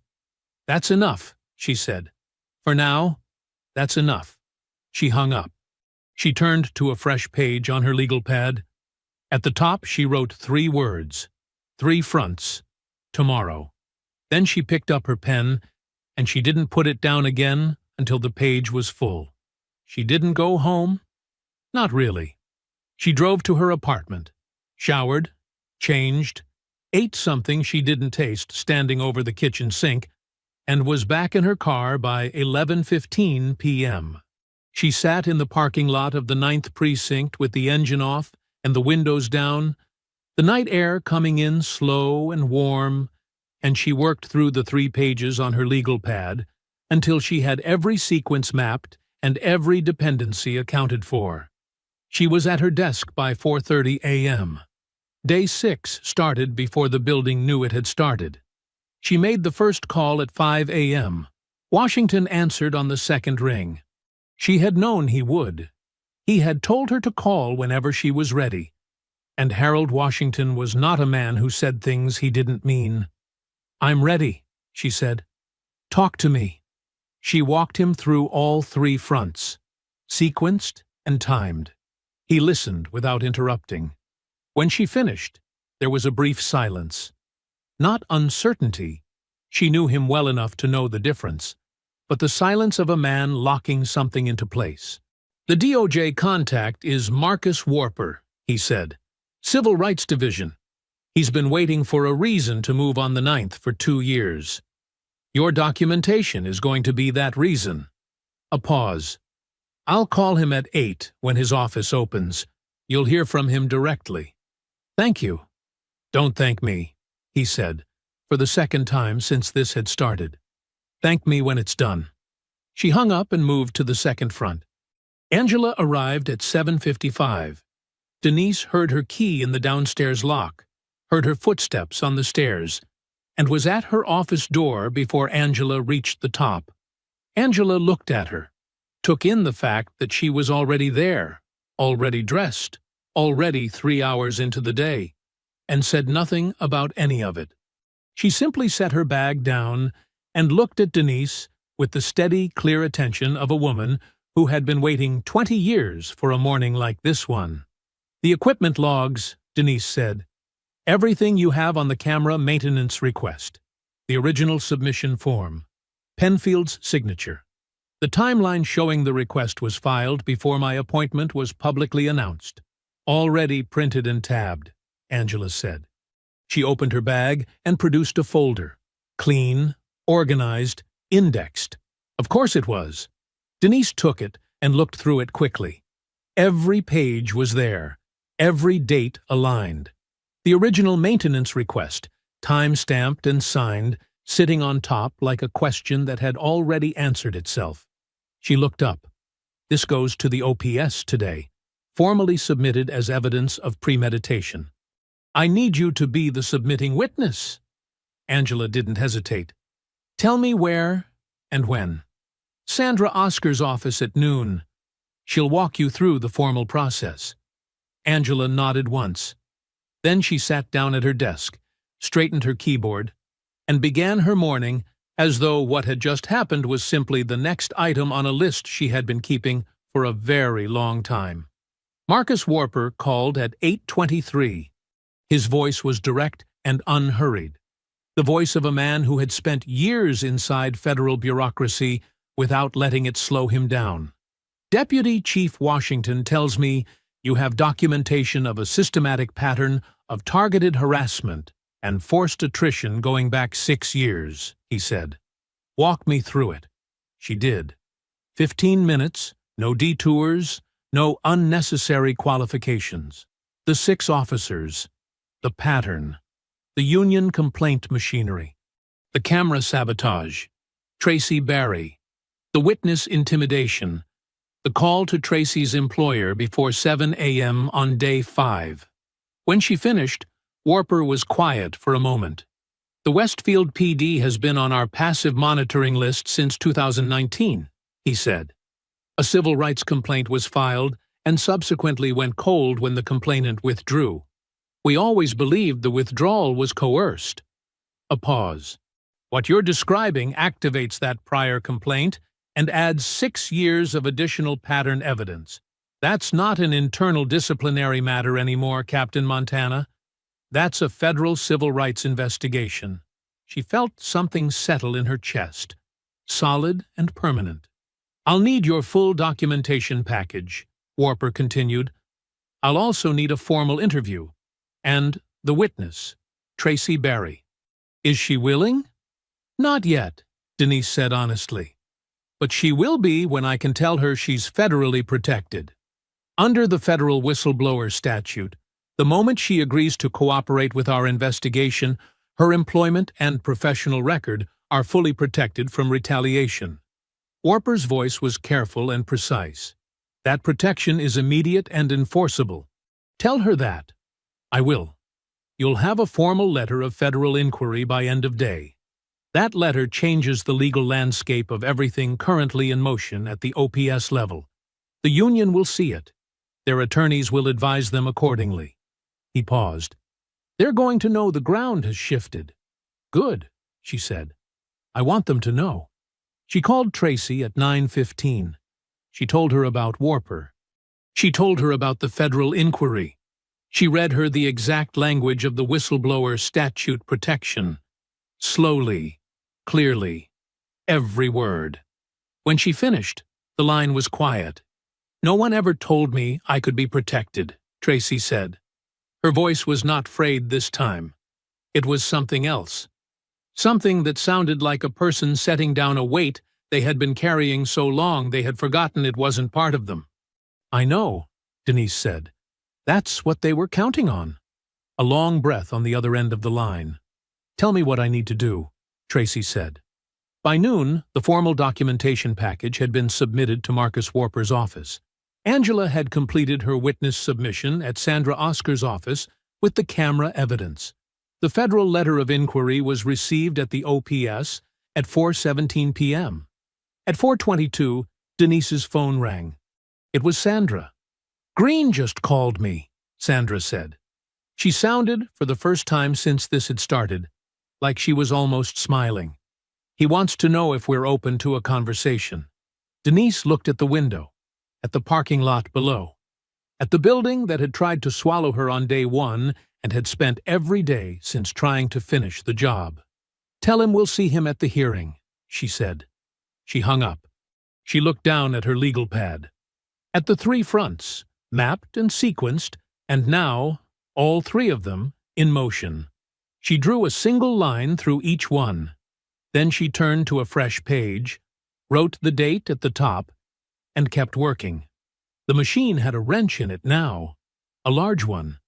That's enough, she said. For now, that's enough. She hung up. She turned to a fresh page on her legal pad. At the top she wrote 3 words. 3 fronts. Tomorrow. Then she picked up her pen, and she didn't put it down again until the page was full. She didn't go home? Not really. She drove to her apartment, showered, changed, ate something she didn't taste standing over the kitchen sink, and was back in her car by 11:15 p.m. She sat in the parking lot of the 9th Precinct with the engine off and the windows down, the night air coming in slow and warm, and she worked through the 3 pages on her legal pad until she had every sequence mapped and every dependency accounted for. She was at her desk by 4:30 a.m. Day 6 started before the building knew it had started. She made the first call at 5 a.m. Washington answered on the second ring. She had known he would. He had told her to call whenever she was ready. And Harold Washington was not a man who said things he didn't mean. I'm ready, she said. Talk to me. She walked him through all 3 fronts, sequenced and timed. He listened without interrupting. When she finished, there was a brief silence. Not uncertainty. She knew him well enough to know the difference, but the silence of a man locking something into place. The DOJ contact is Marcus Warper, he said. Civil Rights Division. He's been waiting for a reason to move on the 9th for 2 years. Your documentation is going to be that reason. A pause. I'll call him at 8 when his office opens. You'll hear from him directly. Thank you. Don't thank me. he said, for the second time since this had started. "Thank me when it's done." She hung up and moved to the second front. Angela arrived at 7:55. Denise heard her key in the downstairs lock, heard her footsteps on the stairs, and was at her office door before Angela reached the top. Angela looked at her, took in the fact that she was already there, already dressed, already 3 hours into the day, and said nothing about any of it. She simply set her bag down and looked at Denise with the steady, clear attention of a woman who had been waiting 20 years for a morning like this one. "The equipment logs," Denise said. "Everything you have on the camera maintenance request. The original submission form. Penfield's signature. The timeline showing the request was filed before my appointment was publicly announced. Already printed and tabbed," Angela said. She opened her bag and produced a folder. Clean, organized, indexed. Of course it was. Denise took it and looked through it quickly. Every page was there, every date aligned. The original maintenance request, time-stamped and signed, sitting on top like a question that had already answered itself. She looked up. "This goes to the OPS today, formally submitted as evidence of premeditation. I need you to be the submitting witness." Angela didn't hesitate. "Tell me where and when." "Sandra Oscar's office at noon. She'll walk you through the formal process." Angela nodded once. Then she sat down at her desk, straightened her keyboard, and began her morning as though what had just happened was simply the next item on a list she had been keeping for a very long time. Marcus Warper called at 8:23. His voice was direct and unhurried, the voice of a man who had spent years inside federal bureaucracy without letting it slow him down. "Deputy Chief Washington tells me you have documentation of a systematic pattern of targeted harassment and forced attrition going back 6 years, he said. "Walk me through it." She did. 15 minutes, no detours, no unnecessary qualifications. The 6 officers, the pattern, the union complaint machinery, the camera sabotage, Tracy Barry, the witness intimidation, the call to Tracy's employer before 7 a.m. on day 5. When she finished, Warper was quiet for a moment. "The Westfield PD has been on our passive monitoring list since 2019, he said. A civil rights complaint was filed and subsequently went cold when the complainant withdrew. We always believed the withdrawal was coerced." A pause. "What you're describing activates that prior complaint and adds 6 years of additional pattern evidence. That's not an internal disciplinary matter anymore, Captain Montana. That's a federal civil rights investigation." She felt something settle in her chest, solid and permanent. "I'll need your full documentation package," Warper continued. "I'll also need a formal interview. And the witness, Tracy Barry. Is she willing?" "Not yet," Denise said honestly. "But she will be when I can tell her she's federally protected. Under the federal whistleblower statute, the moment she agrees to cooperate with our investigation, her employment and professional record are fully protected from retaliation." Warper's voice was careful and precise. "That protection is immediate and enforceable. Tell her that." "I will. You'll have a formal letter of federal inquiry by end of day. That letter changes the legal landscape of everything currently in motion at the OPS level. The union will see it. Their attorneys will advise them accordingly." He paused. "They're going to know the ground has shifted." "Good," she said. "I want them to know." She called Tracy at 9:15. She told her about Warper. She told her about the federal inquiry. She read her the exact language of the whistleblower statute protection. Slowly, clearly, every word. When she finished, the line was quiet. "No one ever told me I could be protected," Tracy said. Her voice was not frayed this time. It was something else. Something that sounded like a person setting down a weight they had been carrying so long they had forgotten it wasn't part of them. "I know," Denise said. "That's what they were counting on." A long breath on the other end of the line. "Tell me what I need to do," Tracy said. By noon, the formal documentation package had been submitted to Marcus Warper's office. Angela had completed her witness submission at Sandra Oscar's office with the camera evidence. The federal letter of inquiry was received at the OPS at 4:17 p.m. At 4:22, Denise's phone rang. It was Sandra. "Green just called me," Sandra said. She sounded, for the first time since this had started, like she was almost smiling. "He wants to know if we're open to a conversation." Denise looked at the window, at the parking lot below, at the building that had tried to swallow her on day one and had spent every day since trying to finish the job. "Tell him we'll see him at the hearing," she said. She hung up. She looked down at her legal pad. At the 3 fronts, mapped and sequenced, and now, all 3 of them, in motion. She drew a single line through each one. Then she turned to a fresh page, wrote the date at the top, and kept working. The machine had a wrench in it now, a large one.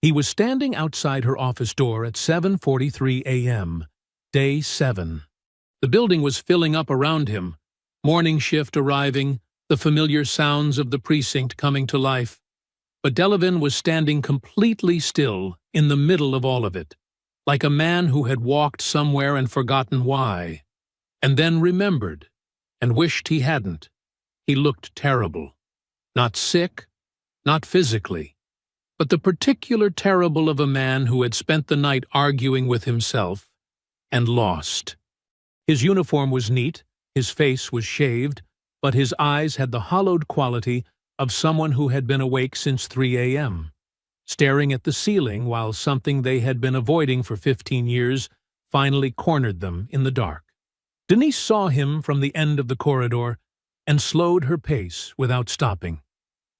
He was standing outside her office door at 7:43 a.m., day 7. The building was filling up around him, morning shift arriving, the familiar sounds of the precinct coming to life. But Delavin was standing completely still in the middle of all of it, like a man who had walked somewhere and forgotten why, and then remembered, and wished he hadn't. He looked terrible. Not sick, not physically, but the particular terrible of a man who had spent the night arguing with himself and lost. His uniform was neat, his face was shaved, but his eyes had the hollowed quality of someone who had been awake since 3 a.m., staring at the ceiling while something they had been avoiding for 15 years finally cornered them in the dark. Denise saw him from the end of the corridor and slowed her pace without stopping.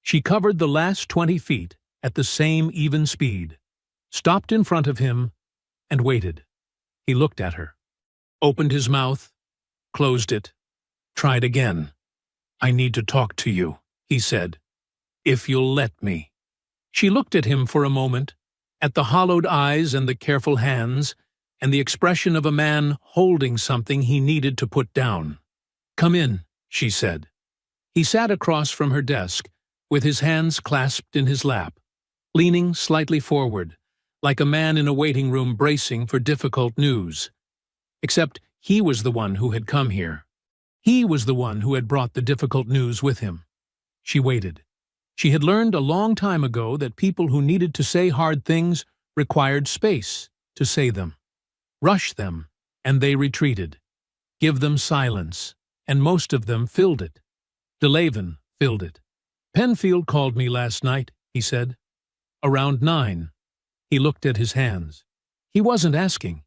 She covered the last 20 feet at the same even speed, stopped in front of him, and waited. He looked at her, opened his mouth, closed it, tried again. "I need to talk to you," he said, "if you'll let me." She looked at him for a moment, at the hollowed eyes and the careful hands, and the expression of a man holding something he needed to put down. "Come in," she said. He sat across from her desk, with his hands clasped in his lap, leaning slightly forward, like a man in a waiting room bracing for difficult news. Except he was the one who had come here. He was the one who had brought the difficult news with him. She waited. She had learned a long time ago that people who needed to say hard things required space to say them. Rush them, and they retreated. Give them silence, and most of them filled it. Delavin filled it. "Penfield called me last night," he said. "Around 9. He looked at his hands. He wasn't asking.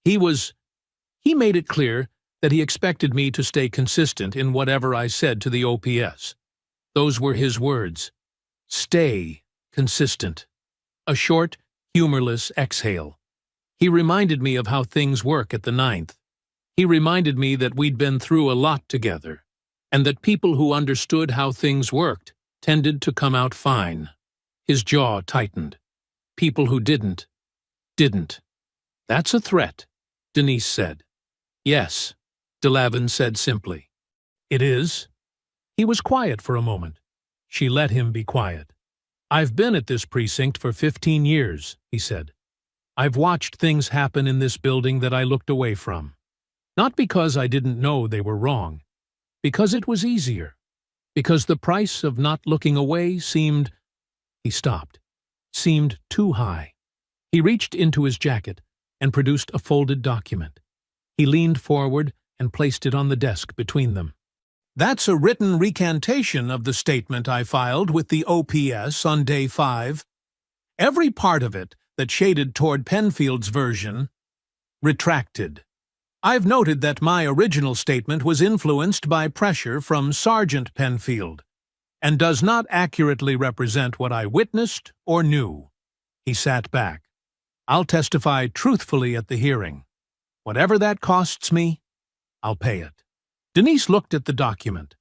He made it clear that he expected me to stay consistent in whatever I said to the OPS. Those were his words. Stay consistent. A short, humorless exhale. He reminded me of how things work at the 9th. He reminded me that we'd been through a lot together, and that people who understood how things worked tended to come out fine. His jaw tightened. People who didn't. "That's a threat," Denise said. "Yes," Delavin said simply. "It is." He was quiet for a moment. She let him be quiet. "I've been at this precinct for 15 years, he said. "I've watched things happen in this building that I looked away from. Not because I didn't know they were wrong. Because it was easier. Because the price of not looking away seemed—" He stopped. "Seemed too high." He reached into his jacket and produced a folded document. He leaned forward and placed it on the desk between them. "That's a written recantation of the statement I filed with the OPS on day 5. Every part of it that shaded toward Penfield's version, retracted. I've noted that my original statement was influenced by pressure from Sergeant Penfield, and does not accurately represent what I witnessed or knew." He sat back. "I'll testify truthfully at the hearing. Whatever that costs me, I'll pay it." Denise looked at the document.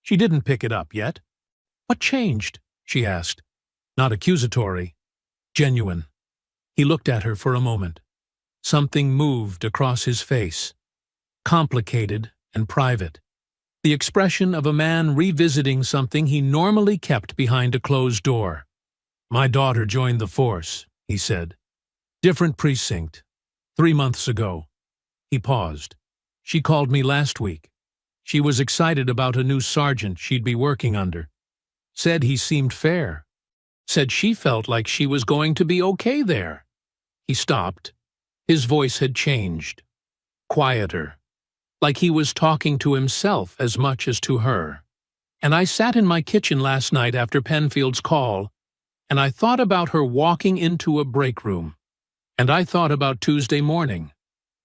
She didn't pick it up yet. "What changed?" she asked. Not accusatory. Genuine. He looked at her for a moment. Something moved across his face, complicated and private. The expression of a man revisiting something he normally kept behind a closed door. "My daughter joined the force," he said. "Different precinct. 3 months ago." He paused. "She called me last week. She was excited about a new sergeant she'd be working under. Said he seemed fair. Said she felt like she was going to be okay there." He stopped. His voice had changed. Quieter. Like he was talking to himself as much as to her. "And I sat in my kitchen last night after Penfield's call, and I thought about her walking into a break room. And I thought about Tuesday morning.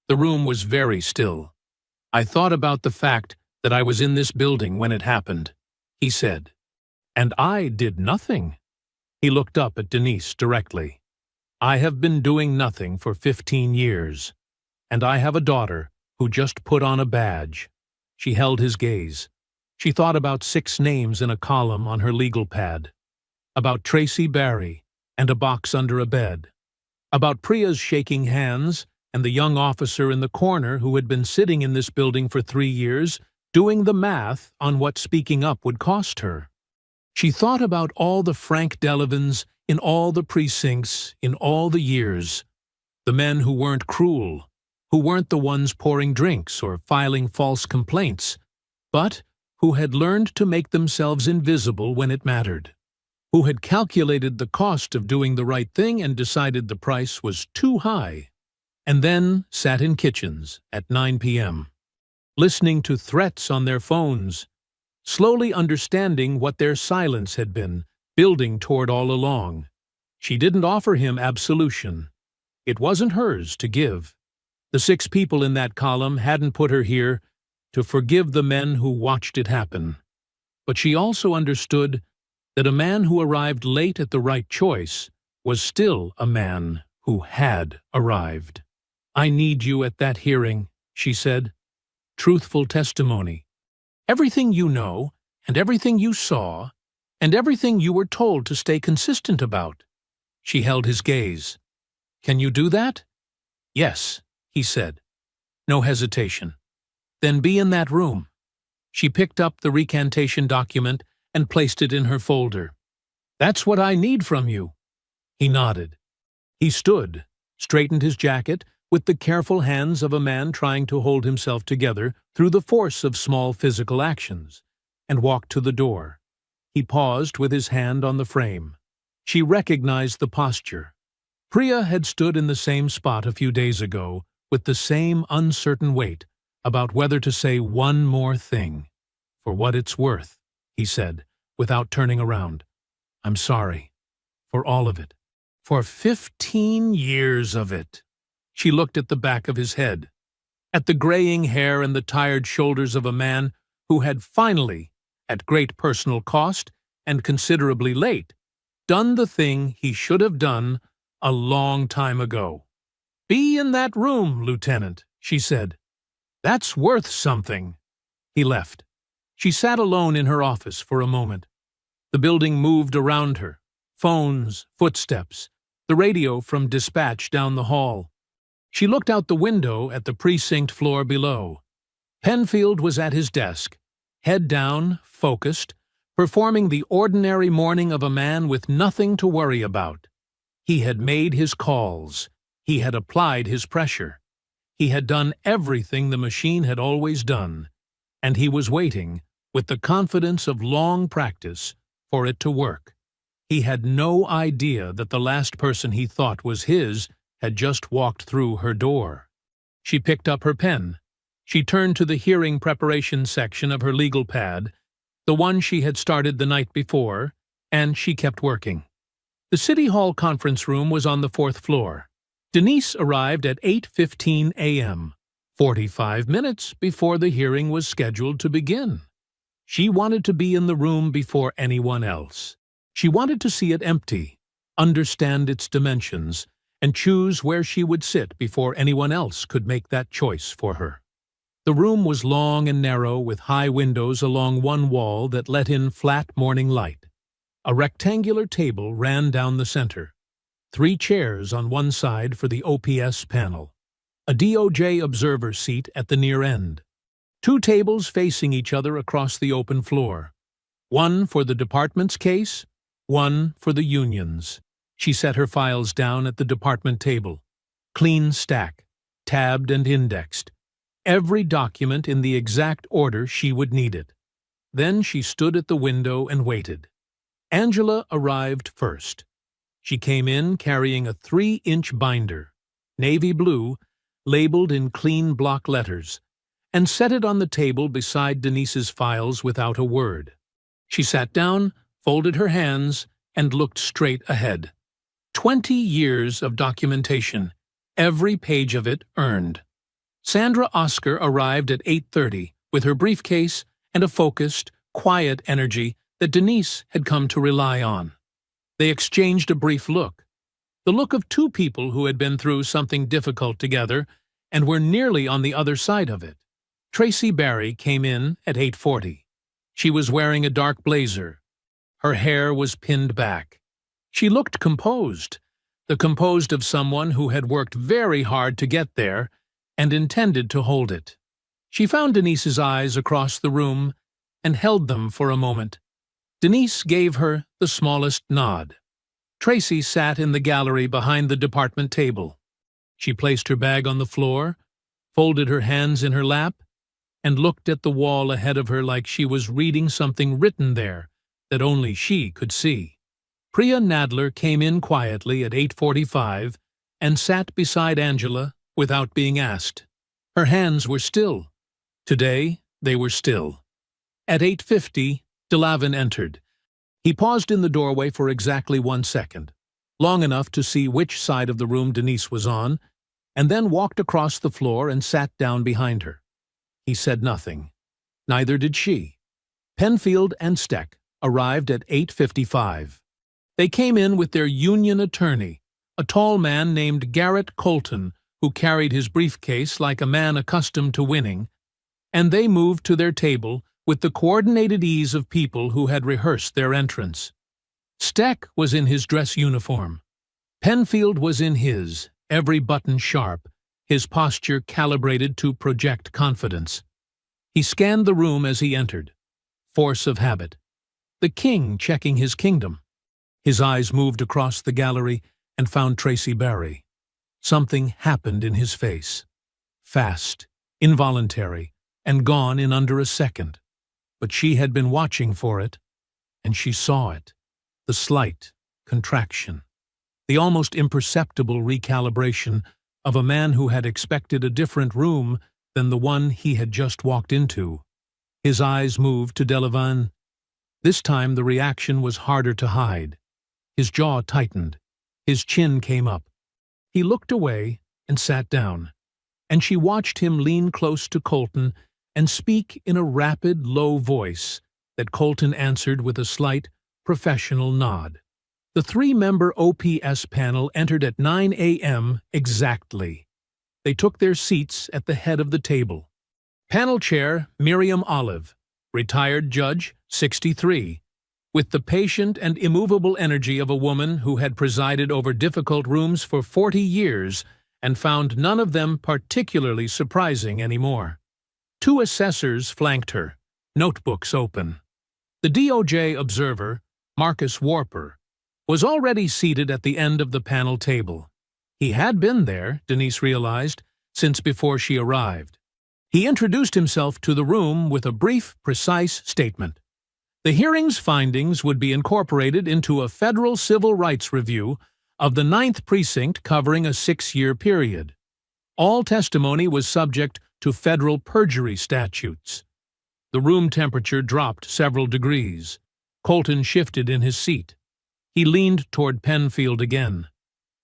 The room was very still. I thought about the fact that I was in this building when it happened," he said. "And I did nothing." He looked up at Denise directly. "I have been doing nothing for 15 years. And I have a daughter who just put on a badge." She held his gaze. She thought about 6 names in a column on her legal pad. About Tracy Barry and a box under a bed. About Priya's shaking hands and the young officer in the corner who had been sitting in this building for 3 years, doing the math on what speaking up would cost her. She thought about all the Frank Delevins in all the precincts in all the years. The men who weren't cruel, who weren't the ones pouring drinks or filing false complaints, but who had learned to make themselves invisible when it mattered, who had calculated the cost of doing the right thing and decided the price was too high, and then sat in kitchens at 9 p.m., listening to threats on their phones, slowly understanding what their silence had been, building toward all along. She didn't offer him absolution. It wasn't hers to give. The 6 people in that column hadn't put her here to forgive the men who watched it happen. But she also understood that a man who arrived late at the right choice was still a man who had arrived. "I need you at that hearing," she said. "Truthful testimony. Everything you know, and everything you saw, and everything you were told to stay consistent about." She held his gaze. "Can you do that?" "Yes," he said. No hesitation. "Then be in that room." She picked up the recantation document and placed it in her folder. "That's what I need from you." He nodded. He stood, straightened his jacket, with the careful hands of a man trying to hold himself together through the force of small physical actions, and walked to the door. He paused with his hand on the frame. She recognized the posture. Priya had stood in the same spot a few days ago, with the same uncertain wait about whether to say one more thing. "For what it's worth," he said, without turning around. "I'm sorry. For all of it. For 15 years of it." She looked at the back of his head, at the graying hair and the tired shoulders of a man who had finally, at great personal cost and considerably late, done the thing he should have done a long time ago. "Be in that room, Lieutenant," she said. "That's worth something." He left. She sat alone in her office for a moment. The building moved around her. Phones, footsteps, the radio from dispatch down the hall. She looked out the window at the precinct floor below. Penfield was at his desk, head down, focused, performing the ordinary morning of a man with nothing to worry about. He had made his calls. He had applied his pressure. He had done everything the machine had always done, and he was waiting, with the confidence of long practice, for it to work. He had no idea that the last person he thought was his had just walked through her door. She picked up her pen. She turned to the hearing preparation section of her legal pad, the one she had started the night before, and she kept working. The City Hall conference room was on the 4th floor. Denise arrived at 8:15 a.m., 45 minutes before the hearing was scheduled to begin. She wanted to be in the room before anyone else. She wanted to see it empty, understand its dimensions, and choose where she would sit before anyone else could make that choice for her. The room was long and narrow, with high windows along one wall that let in flat morning light. A rectangular table ran down the center. 3 chairs on one side for the OPS panel. a DOJ observer seat at the near end. Two tables facing each other across the open floor. One for the department's case, one for the union's. She set her files down at the department table. Clean stack, tabbed and indexed. Every document in the exact order she would need it. Then she stood at the window and waited. Angela arrived first. She came in carrying a 3-inch binder, navy blue, labeled in clean block letters, and set it on the table beside Denise's files without a word. She sat down, folded her hands, and looked straight ahead. 20 years of documentation, every page of it earned. Sandra Oscar arrived at 8:30 with her briefcase and a focused, quiet energy that Denise had come to rely on. They exchanged a brief look, the look of two people who had been through something difficult together and were nearly on the other side of it. Tracy Barry came in at 8:40. She was wearing a dark blazer. Her hair was pinned back. She looked composed of someone who had worked very hard to get there and intended to hold it. She found Denise's eyes across the room and held them for a moment. Denise gave her the smallest nod. Tracy sat in the gallery behind the department table. She placed her bag on the floor, folded her hands in her lap, and looked at the wall ahead of her like she was reading something written there that only she could see. Priya Nadler came in quietly at 8:45 and sat beside Angela without being asked. Her hands were still. Today, they were still. At 8:50, DeLavin entered. He paused in the doorway for exactly 1 second, long enough to see which side of the room Denise was on, and then walked across the floor and sat down behind her. He said nothing. Neither did she. Penfield and Steck arrived at 8:55. They came in with their union attorney, a tall man named Garrett Colton, who carried his briefcase like a man accustomed to winning, and they moved to their table with the coordinated ease of people who had rehearsed their entrance. Steck was in his dress uniform. Penfield was in his, every button sharp, his posture calibrated to project confidence. He scanned the room as he entered. Force of habit. The king checking his kingdom. His eyes moved across the gallery and found Tracy Barry. Something happened in his face. Fast, involuntary, and gone in under a second. But she had been watching for it, and she saw it. The slight contraction. The almost imperceptible recalibration of a man who had expected a different room than the one he had just walked into. His eyes moved to DeLavin. This time the reaction was harder to hide. His jaw tightened. His chin came up. He looked away and sat down, and she watched him lean close to Colton and speak in a rapid, low voice that Colton answered with a slight, professional nod. The 3-member OPS panel entered at 9 a.m. exactly. They took their seats at the head of the table. Panel chair Miriam Olive, retired judge, 63, with the patient and immovable energy of a woman who had presided over difficult rooms for 40 years and found none of them particularly surprising anymore. 2 assessors flanked her, notebooks open. The DOJ observer, Marcus Warper, was already seated at the end of the panel table. He had been there, Denise realized, since before she arrived. He introduced himself to the room with a brief, precise statement. The hearing's findings would be incorporated into a federal civil rights review of the 9th Precinct covering a 6-year period. All testimony was subject to federal perjury statutes. The room temperature dropped several degrees. Colton shifted in his seat. He leaned toward Penfield again.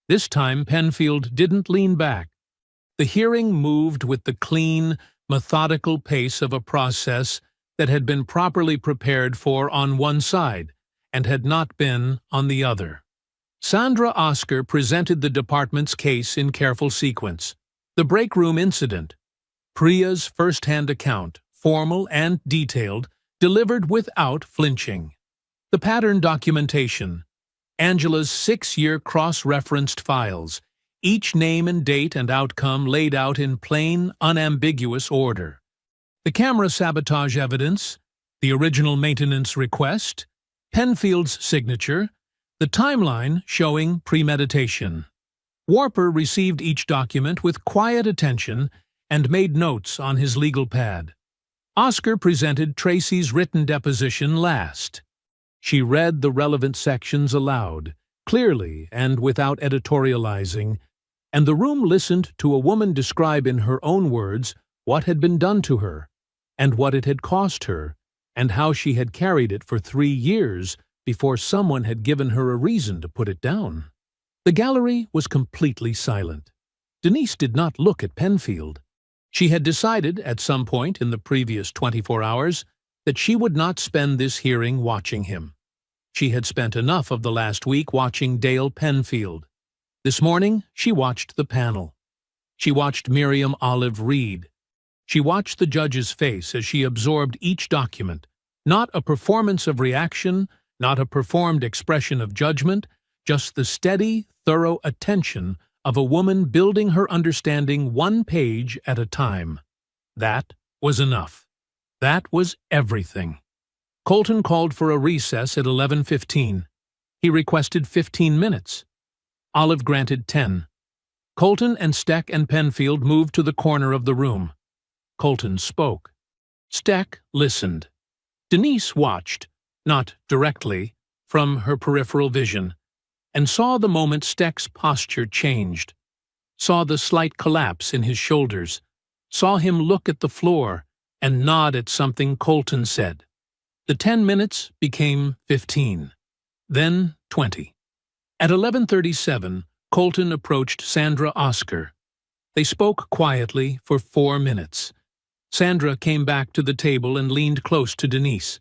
This time Penfield didn't lean back. The hearing moved with the clean, methodical pace of a process that had been properly prepared for on one side and had not been on the other. Sandra Oscar presented the department's case in careful sequence. The break room incident. Priya's first-hand account, formal and detailed, delivered without flinching. The pattern documentation. Angela's 6-year cross-referenced files, each name and date and outcome laid out in plain, unambiguous order. The camera sabotage evidence, the original maintenance request, Penfield's signature, the timeline showing premeditation. Warper received each document with quiet attention and made notes on his legal pad. Oscar presented Tracy's written deposition last. She read the relevant sections aloud, clearly and without editorializing, and the room listened to a woman describe in her own words what had been done to her, and what it had cost her, and how she had carried it for 3 years before someone had given her a reason to put it down. The gallery was completely silent. Denise did not look at Penfield. She had decided at some point in the previous 24 hours that she would not spend this hearing watching him. She had spent enough of the last week watching Dale Penfield. This morning, she watched the panel. She watched Miriam Olive read. She watched the judge's face as she absorbed each document, not a performance of reaction, not a performed expression of judgment, just the steady, thorough attention of a woman building her understanding 1 page at a time. That was enough. That was everything. Colton called for a recess at 11:15. He requested 15 minutes. Olive granted 10. Colton and Steck and Penfield moved to the corner of the room. Colton spoke. Steck listened. Denise watched, not directly, from her peripheral vision, and saw the moment Steck's posture changed, saw the slight collapse in his shoulders, saw him look at the floor and nod at something Colton said. The 10 minutes became 15, then 20. At 11:37, Colton approached Sandra Oscar. They spoke quietly for 4 minutes. Sandra came back to the table and leaned close to Denise.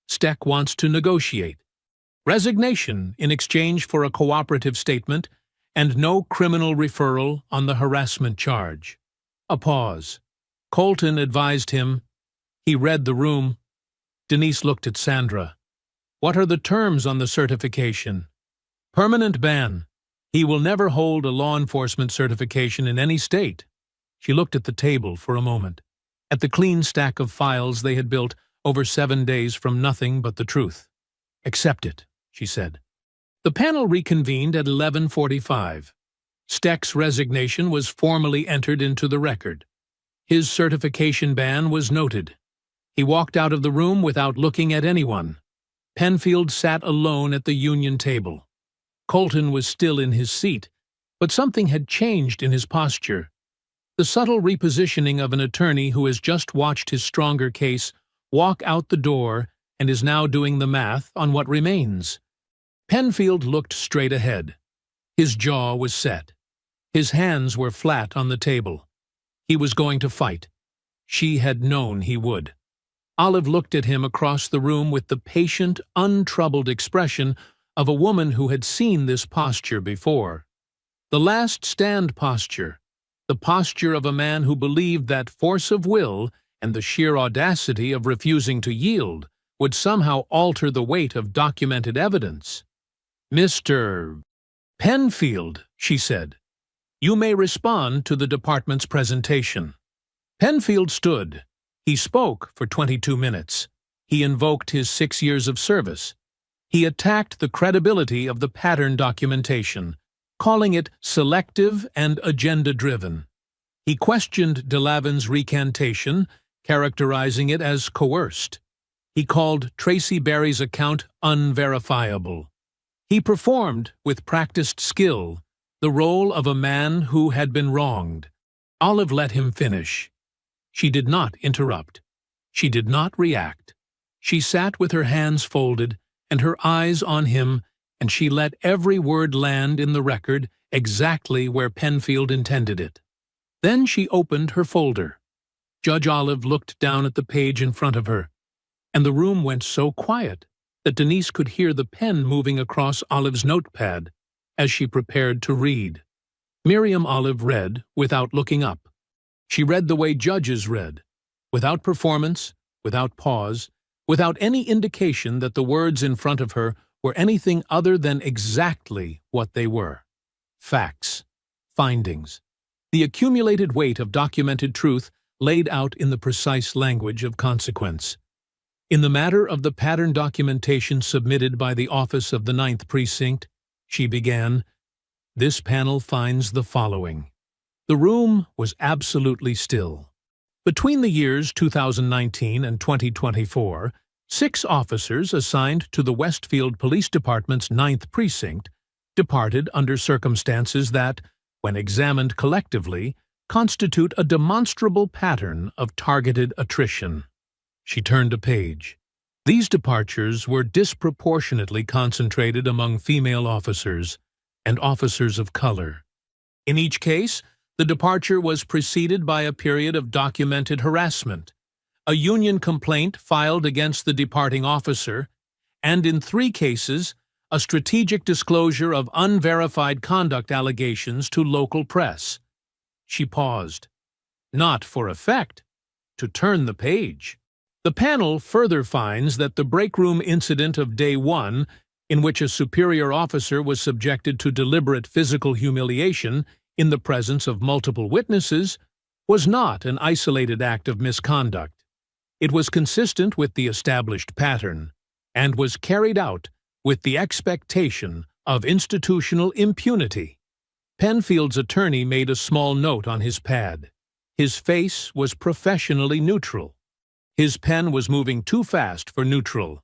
Steck wants to negotiate. Resignation in exchange for a cooperative statement and no criminal referral on the harassment charge. A pause. Colton advised him. He read the room. Denise looked at Sandra. What are the terms on the certification? Permanent ban. He will never hold a law enforcement certification in any state. She looked at the table for a moment, at the clean stack of files they had built over 7 days from nothing but the truth. Accept it, she said. The panel reconvened at 11:45. Steck's resignation was formally entered into the record. His certification ban was noted. He walked out of the room without looking at anyone. Penfield sat alone at the union table. Colton was still in his seat, but something had changed in his posture. The subtle repositioning of an attorney who has just watched his stronger case walk out the door and is now doing the math on what remains. Penfield looked straight ahead. His jaw was set. His hands were flat on the table. He was going to fight. She had known he would. Olive looked at him across the room with the patient, untroubled expression of a woman who had seen this posture before. The last stand posture, the posture of a man who believed that force of will and the sheer audacity of refusing to yield would somehow alter the weight of documented evidence. Mr. Penfield, she said, you may respond to the department's presentation. Penfield stood. He spoke for 22 minutes. He invoked his 6 years of service. He attacked the credibility of the pattern documentation, calling it selective and agenda-driven. He questioned DeLavin's recantation, characterizing it as coerced. He called Tracy Berry's account unverifiable. He performed, with practiced skill, the role of a man who had been wronged. Olive let him finish. She did not interrupt. She did not react. She sat with her hands folded and her eyes on him, and she let every word land in the record exactly where Penfield intended it. Then she opened her folder. Judge Olive looked down at the page in front of her, and the room went so quiet that Denise could hear the pen moving across Olive's notepad as she prepared to read. Miriam Olive read without looking up. She read the way judges read, without performance, without pause, without any indication that the words in front of her were anything other than exactly what they were. Facts. findings. The accumulated weight of documented truth laid out in the precise language of consequence. In the matter of the pattern documentation submitted by the Office of the 9th Precinct, she began, "This panel finds the following. The room was absolutely still. Between the years 2019 and 2024, 6 officers assigned to the Westfield Police Department's 9th Precinct departed under circumstances that, when examined collectively, constitute a demonstrable pattern of targeted attrition." She turned a page. These departures were disproportionately concentrated among female officers and officers of color. In each case, the departure was preceded by a period of documented harassment, a union complaint filed against the departing officer, and in 3 cases, a strategic disclosure of unverified conduct allegations to local press. She paused, not for effect, to turn the page. The panel further finds that the breakroom incident of day 1, in which a superior officer was subjected to deliberate physical humiliation in the presence of multiple witnesses, was not an isolated act of misconduct. It was consistent with the established pattern, and was carried out with the expectation of institutional impunity. Penfield's attorney made a small note on his pad. His face was professionally neutral. His pen was moving too fast for neutral.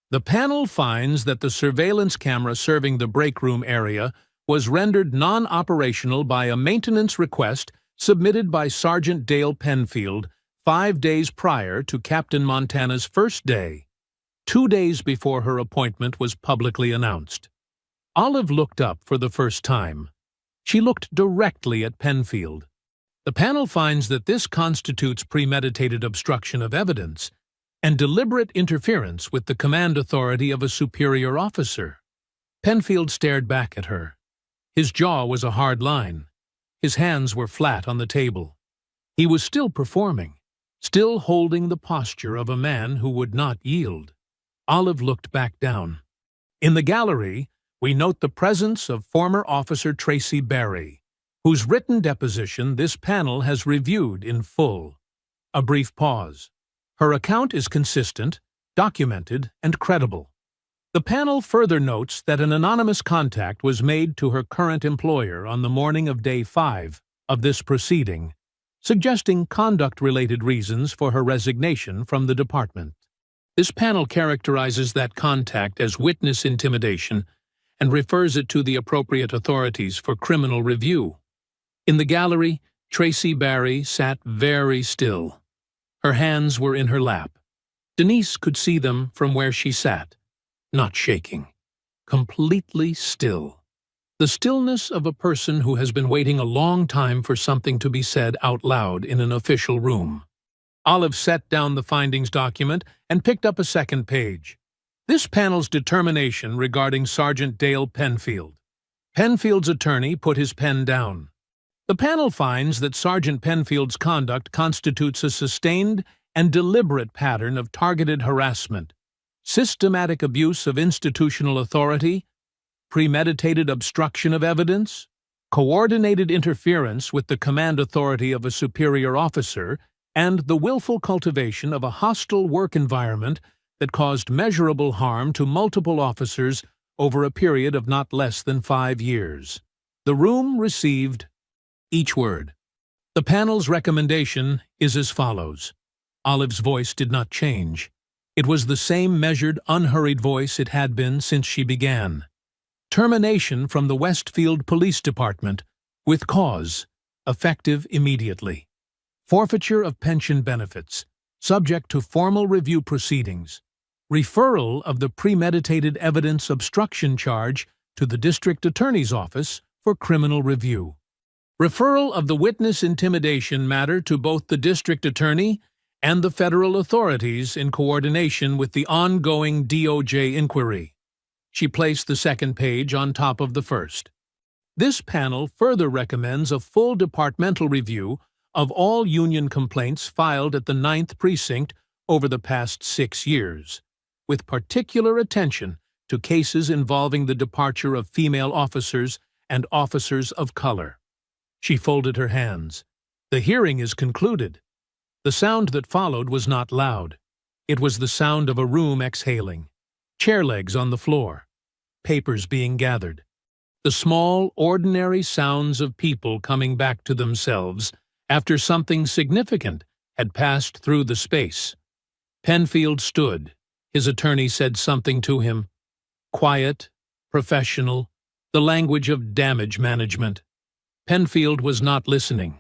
The panel finds that the surveillance camera serving the breakroom area was rendered non-operational by a maintenance request submitted by Sergeant Dale Penfield 5 days prior to Captain Montana's first day, 2 days before her appointment was publicly announced. Olive looked up for the first time. She looked directly at Penfield. The panel finds that this constitutes premeditated obstruction of evidence and deliberate interference with the command authority of a superior officer. Penfield stared back at her. His jaw was a hard line. His hands were flat on the table. He was still performing, still holding the posture of a man who would not yield. Olive looked back down. In the gallery, we note the presence of former Officer Tracy Barry, whose written deposition this panel has reviewed in full. A brief pause. Her account is consistent, documented, and credible. The panel further notes that an anonymous contact was made to her current employer on the morning of day 5 of this proceeding, suggesting conduct-related reasons for her resignation from the department. This panel characterizes that contact as witness intimidation and refers it to the appropriate authorities for criminal review. In the gallery, Tracy Barry sat very still. Her hands were in her lap. Denise could see them from where she sat, not shaking, completely still. The stillness of a person who has been waiting a long time for something to be said out loud in an official room. Olive set down the findings document and picked up a second page. This panel's determination regarding Sergeant Dale Penfield. Penfield's attorney put his pen down. The panel finds that Sergeant Penfield's conduct constitutes a sustained and deliberate pattern of targeted harassment, systematic abuse of institutional authority, premeditated obstruction of evidence, coordinated interference with the command authority of a superior officer, and the willful cultivation of a hostile work environment that caused measurable harm to multiple officers over a period of not less than 5 years. The room received each word. The panel's recommendation is as follows. Olive's voice did not change. It was the same measured, unhurried voice it had been since she began. Termination from the Westfield Police Department, with cause, effective immediately. Forfeiture of pension benefits, subject to formal review proceedings. Referral of the premeditated evidence obstruction charge to the District Attorney's Office for criminal review. Referral of the witness intimidation matter to both the District Attorney and the federal authorities in coordination with the ongoing DOJ inquiry. She placed the second page on top of the first. This panel further recommends a full departmental review of all union complaints filed at the 9th Precinct over the past 6 years, with particular attention to cases involving the departure of female officers and officers of color. She folded her hands. "The hearing is concluded." The sound that followed was not loud. It was the sound of a room exhaling, chair legs on the floor, papers being gathered. The small, ordinary sounds of people coming back to themselves after something significant had passed through the space. Penfield stood. His attorney said something to him. Quiet, professional, the language of damage management. Penfield was not listening.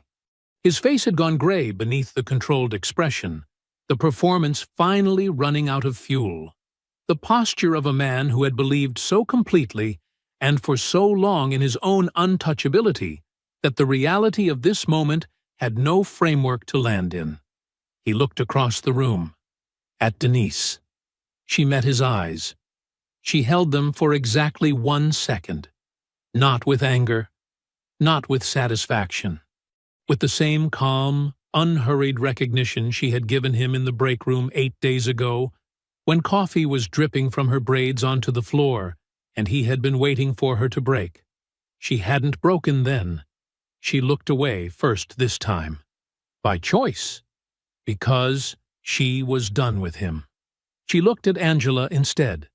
His face had gone gray beneath the controlled expression, the performance finally running out of fuel. The posture of a man who had believed so completely and for so long in his own untouchability that the reality of this moment had no framework to land in. He looked across the room, at Denise. She met his eyes. She held them for exactly 1 second, not with anger, not with satisfaction. With the same calm, unhurried recognition she had given him in the break room 8 days ago, when coffee was dripping from her braids onto the floor and he had been waiting for her to break. She hadn't broken then. She looked away first this time. By choice. Because she was done with him. She looked at Angela instead.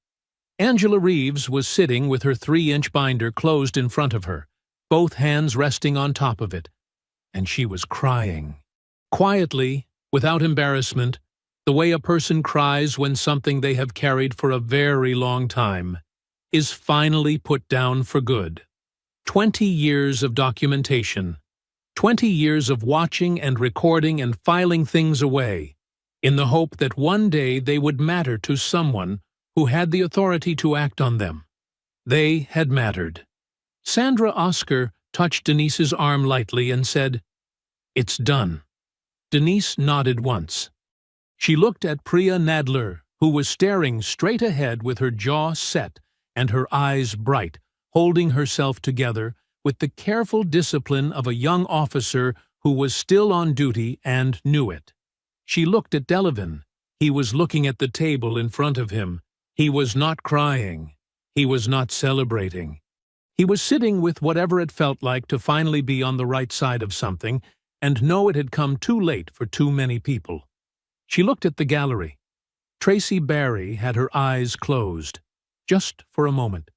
Angela Reeves was sitting with her 3-inch binder closed in front of her, both hands resting on top of it. And she was crying. Quietly, without embarrassment, the way a person cries when something they have carried for a very long time is finally put down for good. 20 years of documentation, 20 years of watching and recording and filing things away, in the hope that one day they would matter to someone who had the authority to act on them. They had mattered. Sandra Oscar touched Denise's arm lightly and said, "It's done." Denise nodded once. She looked at Priya Nadler, who was staring straight ahead with her jaw set and her eyes bright, holding herself together with the careful discipline of a young officer who was still on duty and knew it. She looked at Delavan. He was looking at the table in front of him. He was not crying. He was not celebrating. He was sitting with whatever it felt like to finally be on the right side of something and know it had come too late for too many people. She looked at the gallery. Tracy Barry had her eyes closed, just for a moment.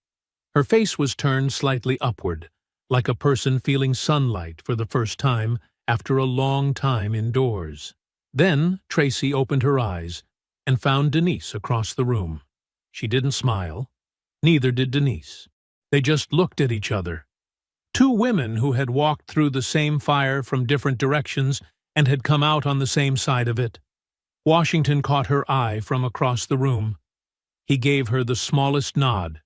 Her face was turned slightly upward, like a person feeling sunlight for the first time after a long time indoors. Then Tracy opened her eyes and found Denise across the room. She didn't smile. Neither did Denise. They just looked at each other. Two women who had walked through the same fire from different directions and had come out on the same side of it. Washington caught her eye from across the room. He gave her the smallest nod,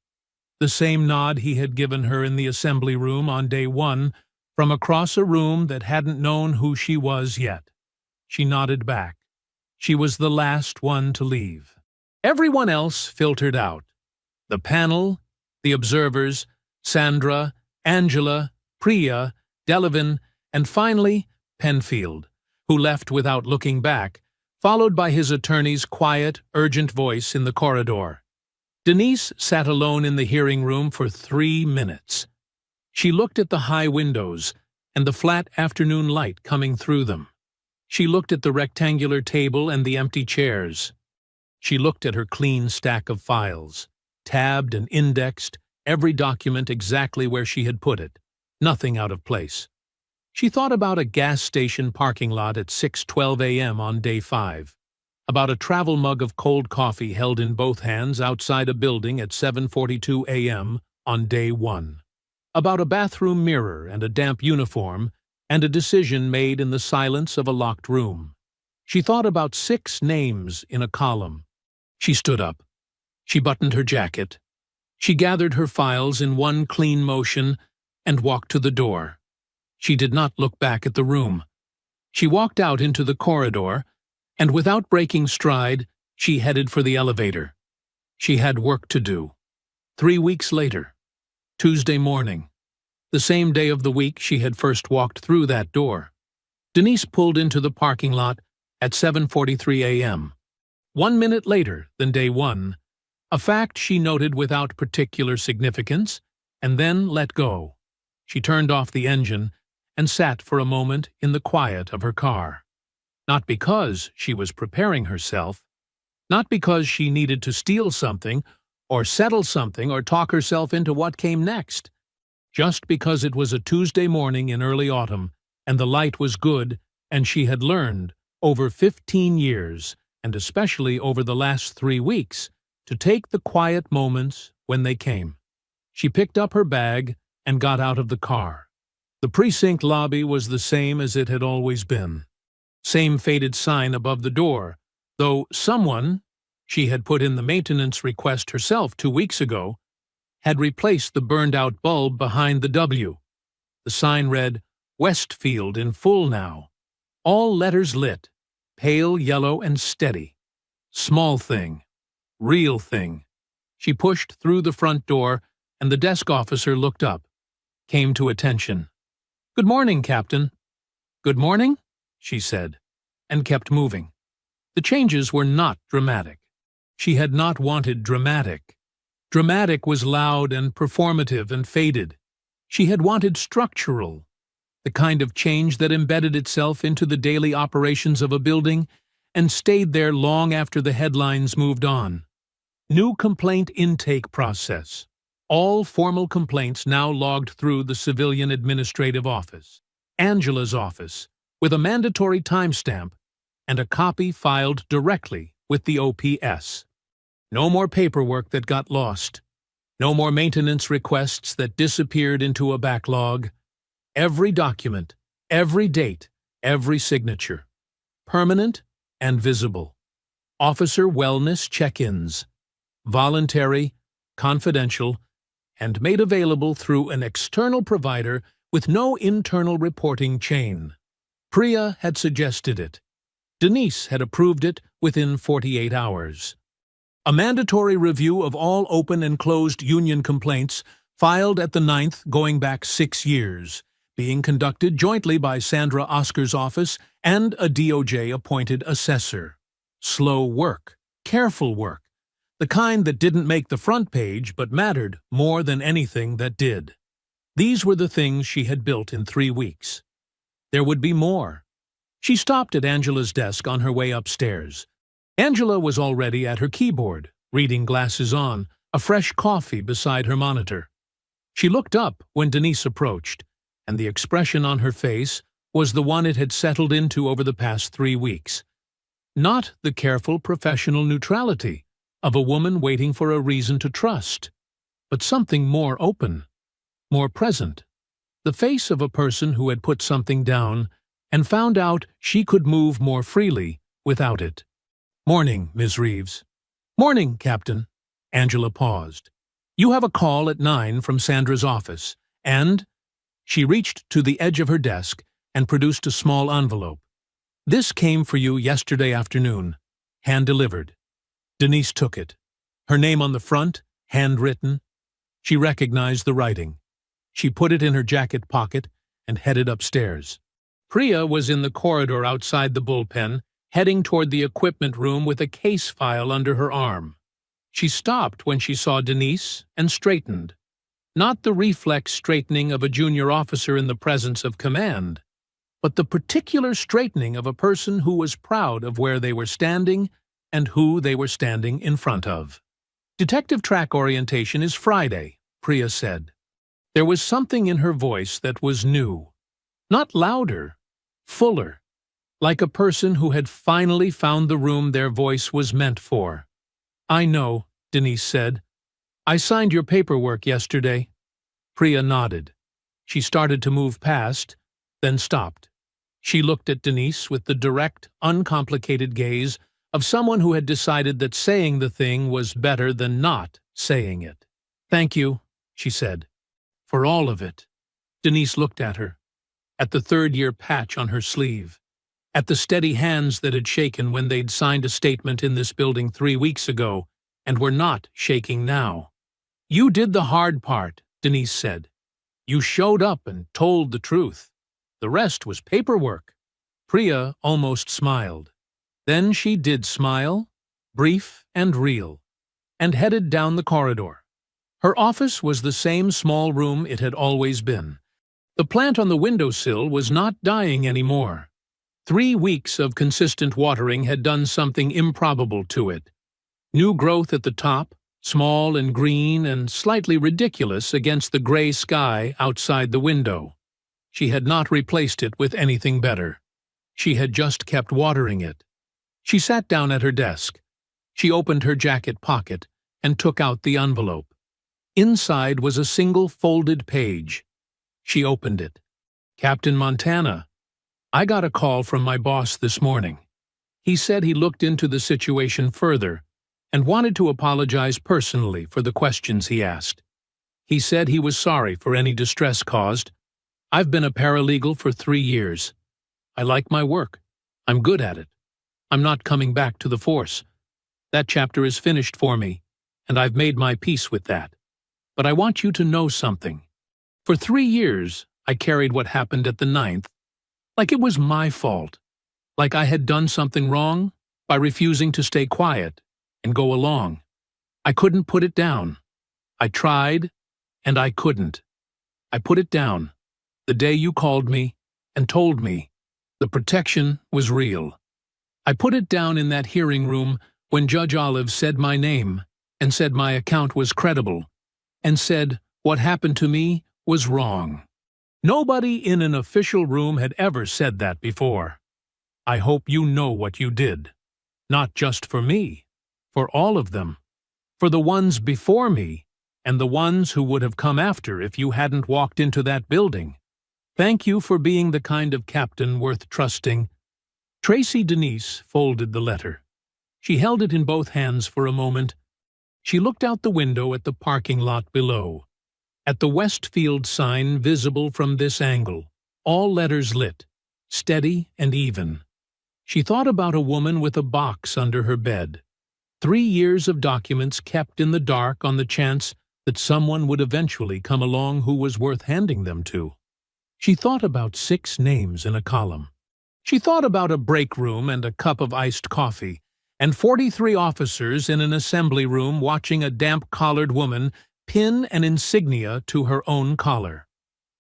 the same nod he had given her in the assembly room on day 1 from across a room that hadn't known who she was yet. She nodded back. She was the last one to leave. Everyone else filtered out. The panel, the observers, Sandra, Angela, Priya, Delavan, and finally Penfield, who left without looking back, followed by his attorney's quiet, urgent voice in the corridor. Denise sat alone in the hearing room for 3 minutes. She looked at the high windows and the flat afternoon light coming through them. She looked at the rectangular table and the empty chairs. She looked at her clean stack of files, tabbed and indexed, every document exactly where she had put it, nothing out of place. She thought about a gas station parking lot at 6:12 a.m. on day 5, about a travel mug of cold coffee held in both hands outside a building at 7:42 a.m. on day 1, about a bathroom mirror and a damp uniform and a decision made in the silence of a locked room. She thought about 6 names in a column. She stood up. She buttoned her jacket. She gathered her files in one clean motion and walked to the door. She did not look back at the room. She walked out into the corridor, and without breaking stride, she headed for the elevator. She had work to do. 3 weeks later, Tuesday morning, the same day of the week she had first walked through that door, Denise pulled into the parking lot at 7:43 a.m. 1 minute later than day 1, a fact she noted without particular significance, and then let go. She turned off the engine and sat for a moment in the quiet of her car. Not because she was preparing herself, not because she needed to steal something, or settle something, or talk herself into what came next. Just because it was a Tuesday morning in early autumn, and the light was good, and she had learned, over 15 years, and especially over the last 3 weeks, to take the quiet moments when they came. She picked up her bag and got out of the car. The precinct lobby was the same as it had always been. Same faded sign above the door, though someone, she had put in the maintenance request herself 2 weeks ago, had replaced the burned-out bulb behind the W. The sign read, Westfield in full now. All letters lit, pale yellow and steady. Small thing. Real thing. She pushed through the front door, and the desk officer looked up, came to attention. "Good morning, Captain." "Good morning," she said, and kept moving. The changes were not dramatic. She had not wanted dramatic. Dramatic was loud and performative and faded. She had wanted structural, the kind of change that embedded itself into the daily operations of a building and stayed there long after the headlines moved on. New complaint intake process. All formal complaints now logged through the civilian administrative office, Angela's office, with a mandatory timestamp and a copy filed directly with the OPS. No more paperwork that got lost. No more maintenance requests that disappeared into a backlog. Every document, every date, every signature. Permanent and visible. Officer wellness check-ins. Voluntary, confidential, and made available through an external provider with no internal reporting chain. Priya had suggested it. Denise had approved it within 48 hours. A mandatory review of all open and closed union complaints filed at the 9th going back 6 years, being conducted jointly by Sandra Oscar's office and a DOJ-appointed assessor. Slow work, careful work, the kind that didn't make the front page but mattered more than anything that did. These were the things she had built in 3 weeks. There would be more. She stopped at Angela's desk on her way upstairs. Angela was already at her keyboard, reading glasses on, a fresh coffee beside her monitor. She looked up when Denise approached, and the expression on her face was the one it had settled into over the past 3 weeks. Not the careful professional neutrality of a woman waiting for a reason to trust, but something more open, more present. The face of a person who had put something down and found out she could move more freely without it. "Morning, Ms. Reeves." "Morning, Captain." Angela paused. "You have a call at 9 from Sandra's office, and—" She reached to the edge of her desk and produced a small envelope. "This came for you yesterday afternoon, hand-delivered." Denise took it. Her name on the front, handwritten. She recognized the writing. She put it in her jacket pocket and headed upstairs. Priya was in the corridor outside the bullpen, heading toward the equipment room with a case file under her arm. She stopped when she saw Denise and straightened. Not the reflex straightening of a junior officer in the presence of command, but the particular straightening of a person who was proud of where they were standing and who they were standing in front of. "Detective track orientation is Friday," Priya said. There was something in her voice that was new. Not louder, fuller, like a person who had finally found the room their voice was meant for. "I know," Denise said. "I signed your paperwork yesterday." Priya nodded. She started to move past, then stopped. She looked at Denise with the direct, uncomplicated gaze of someone who had decided that saying the thing was better than not saying it. "Thank you," she said. "For all of it." Denise looked at her, at the third-year patch on her sleeve, at the steady hands that had shaken when they'd signed a statement in this building 3 weeks ago and were not shaking now. "You did the hard part," Denise said. "You showed up and told the truth. The rest was paperwork." Priya almost smiled. Then she did smile, brief and real, and headed down the corridor. Her office was the same small room it had always been. The plant on the windowsill was not dying anymore. 3 weeks of consistent watering had done something improbable to it. New growth at the top, small and green and slightly ridiculous against the gray sky outside the window. She had not replaced it with anything better. She had just kept watering it. She sat down at her desk. She opened her jacket pocket and took out the envelope. Inside was a single folded page. She opened it. "Captain Montana, I got a call from my boss this morning. He said he looked into the situation further and wanted to apologize personally for the questions he asked. He said he was sorry for any distress caused. I've been a paralegal for 3 years. I like my work. I'm good at it. I'm not coming back to the force. That chapter is finished for me, and I've made my peace with that. But I want you to know something. For 3 years, I carried what happened at the 9th, like it was my fault, like I had done something wrong by refusing to stay quiet and go along. I couldn't put it down. I tried, and I couldn't. I put it down the day you called me and told me the protection was real. I put it down in that hearing room when Judge Olive said my name and said my account was credible and said what happened to me was wrong. Nobody in an official room had ever said that before. I hope you know what you did. Not just for me, for all of them, for the ones before me and the ones who would have come after if you hadn't walked into that building. Thank you for being the kind of captain worth trusting." Tracy Denise folded the letter. She held it in both hands for a moment. She looked out the window at the parking lot below, at the Westfield sign visible from this angle, all letters lit, steady and even. She thought about a woman with a box under her bed. 3 years of documents kept in the dark on the chance that someone would eventually come along who was worth handing them to. She thought about 6 names in a column. She thought about a break room and a cup of iced coffee, and 43 officers in an assembly room watching a damp-collared woman pin an insignia to her own collar.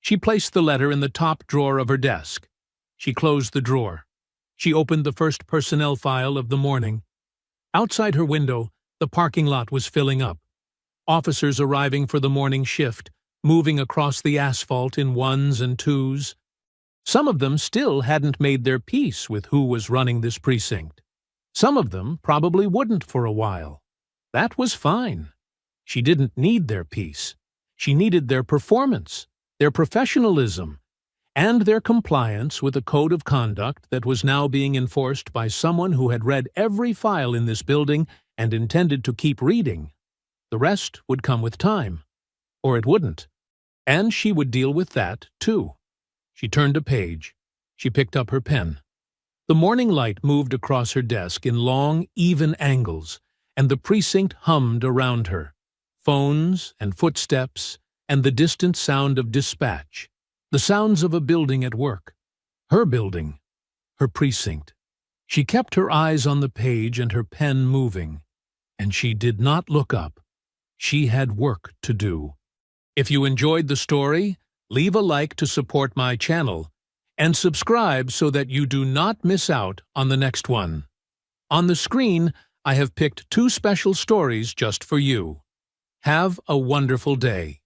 She placed the letter in the top drawer of her desk. She closed the drawer. She opened the first personnel file of the morning. Outside her window, the parking lot was filling up. Officers arriving for the morning shift, moving across the asphalt in 1s and 2s. Some of them still hadn't made their peace with who was running this precinct. Some of them probably wouldn't for a while. That was fine. She didn't need their peace. She needed their performance, their professionalism, and their compliance with a code of conduct that was now being enforced by someone who had read every file in this building and intended to keep reading. The rest would come with time. Or it wouldn't. And she would deal with that, too. She turned a page. She picked up her pen. The morning light moved across her desk in long, even angles, and the precinct hummed around her. Phones and footsteps and the distant sound of dispatch. The sounds of a building at work. Her building. Her precinct. She kept her eyes on the page and her pen moving. And she did not look up. She had work to do. If you enjoyed the story, leave a like to support my channel, and subscribe so that you do not miss out on the next one. On the screen, I have picked 2 special stories just for you. Have a wonderful day.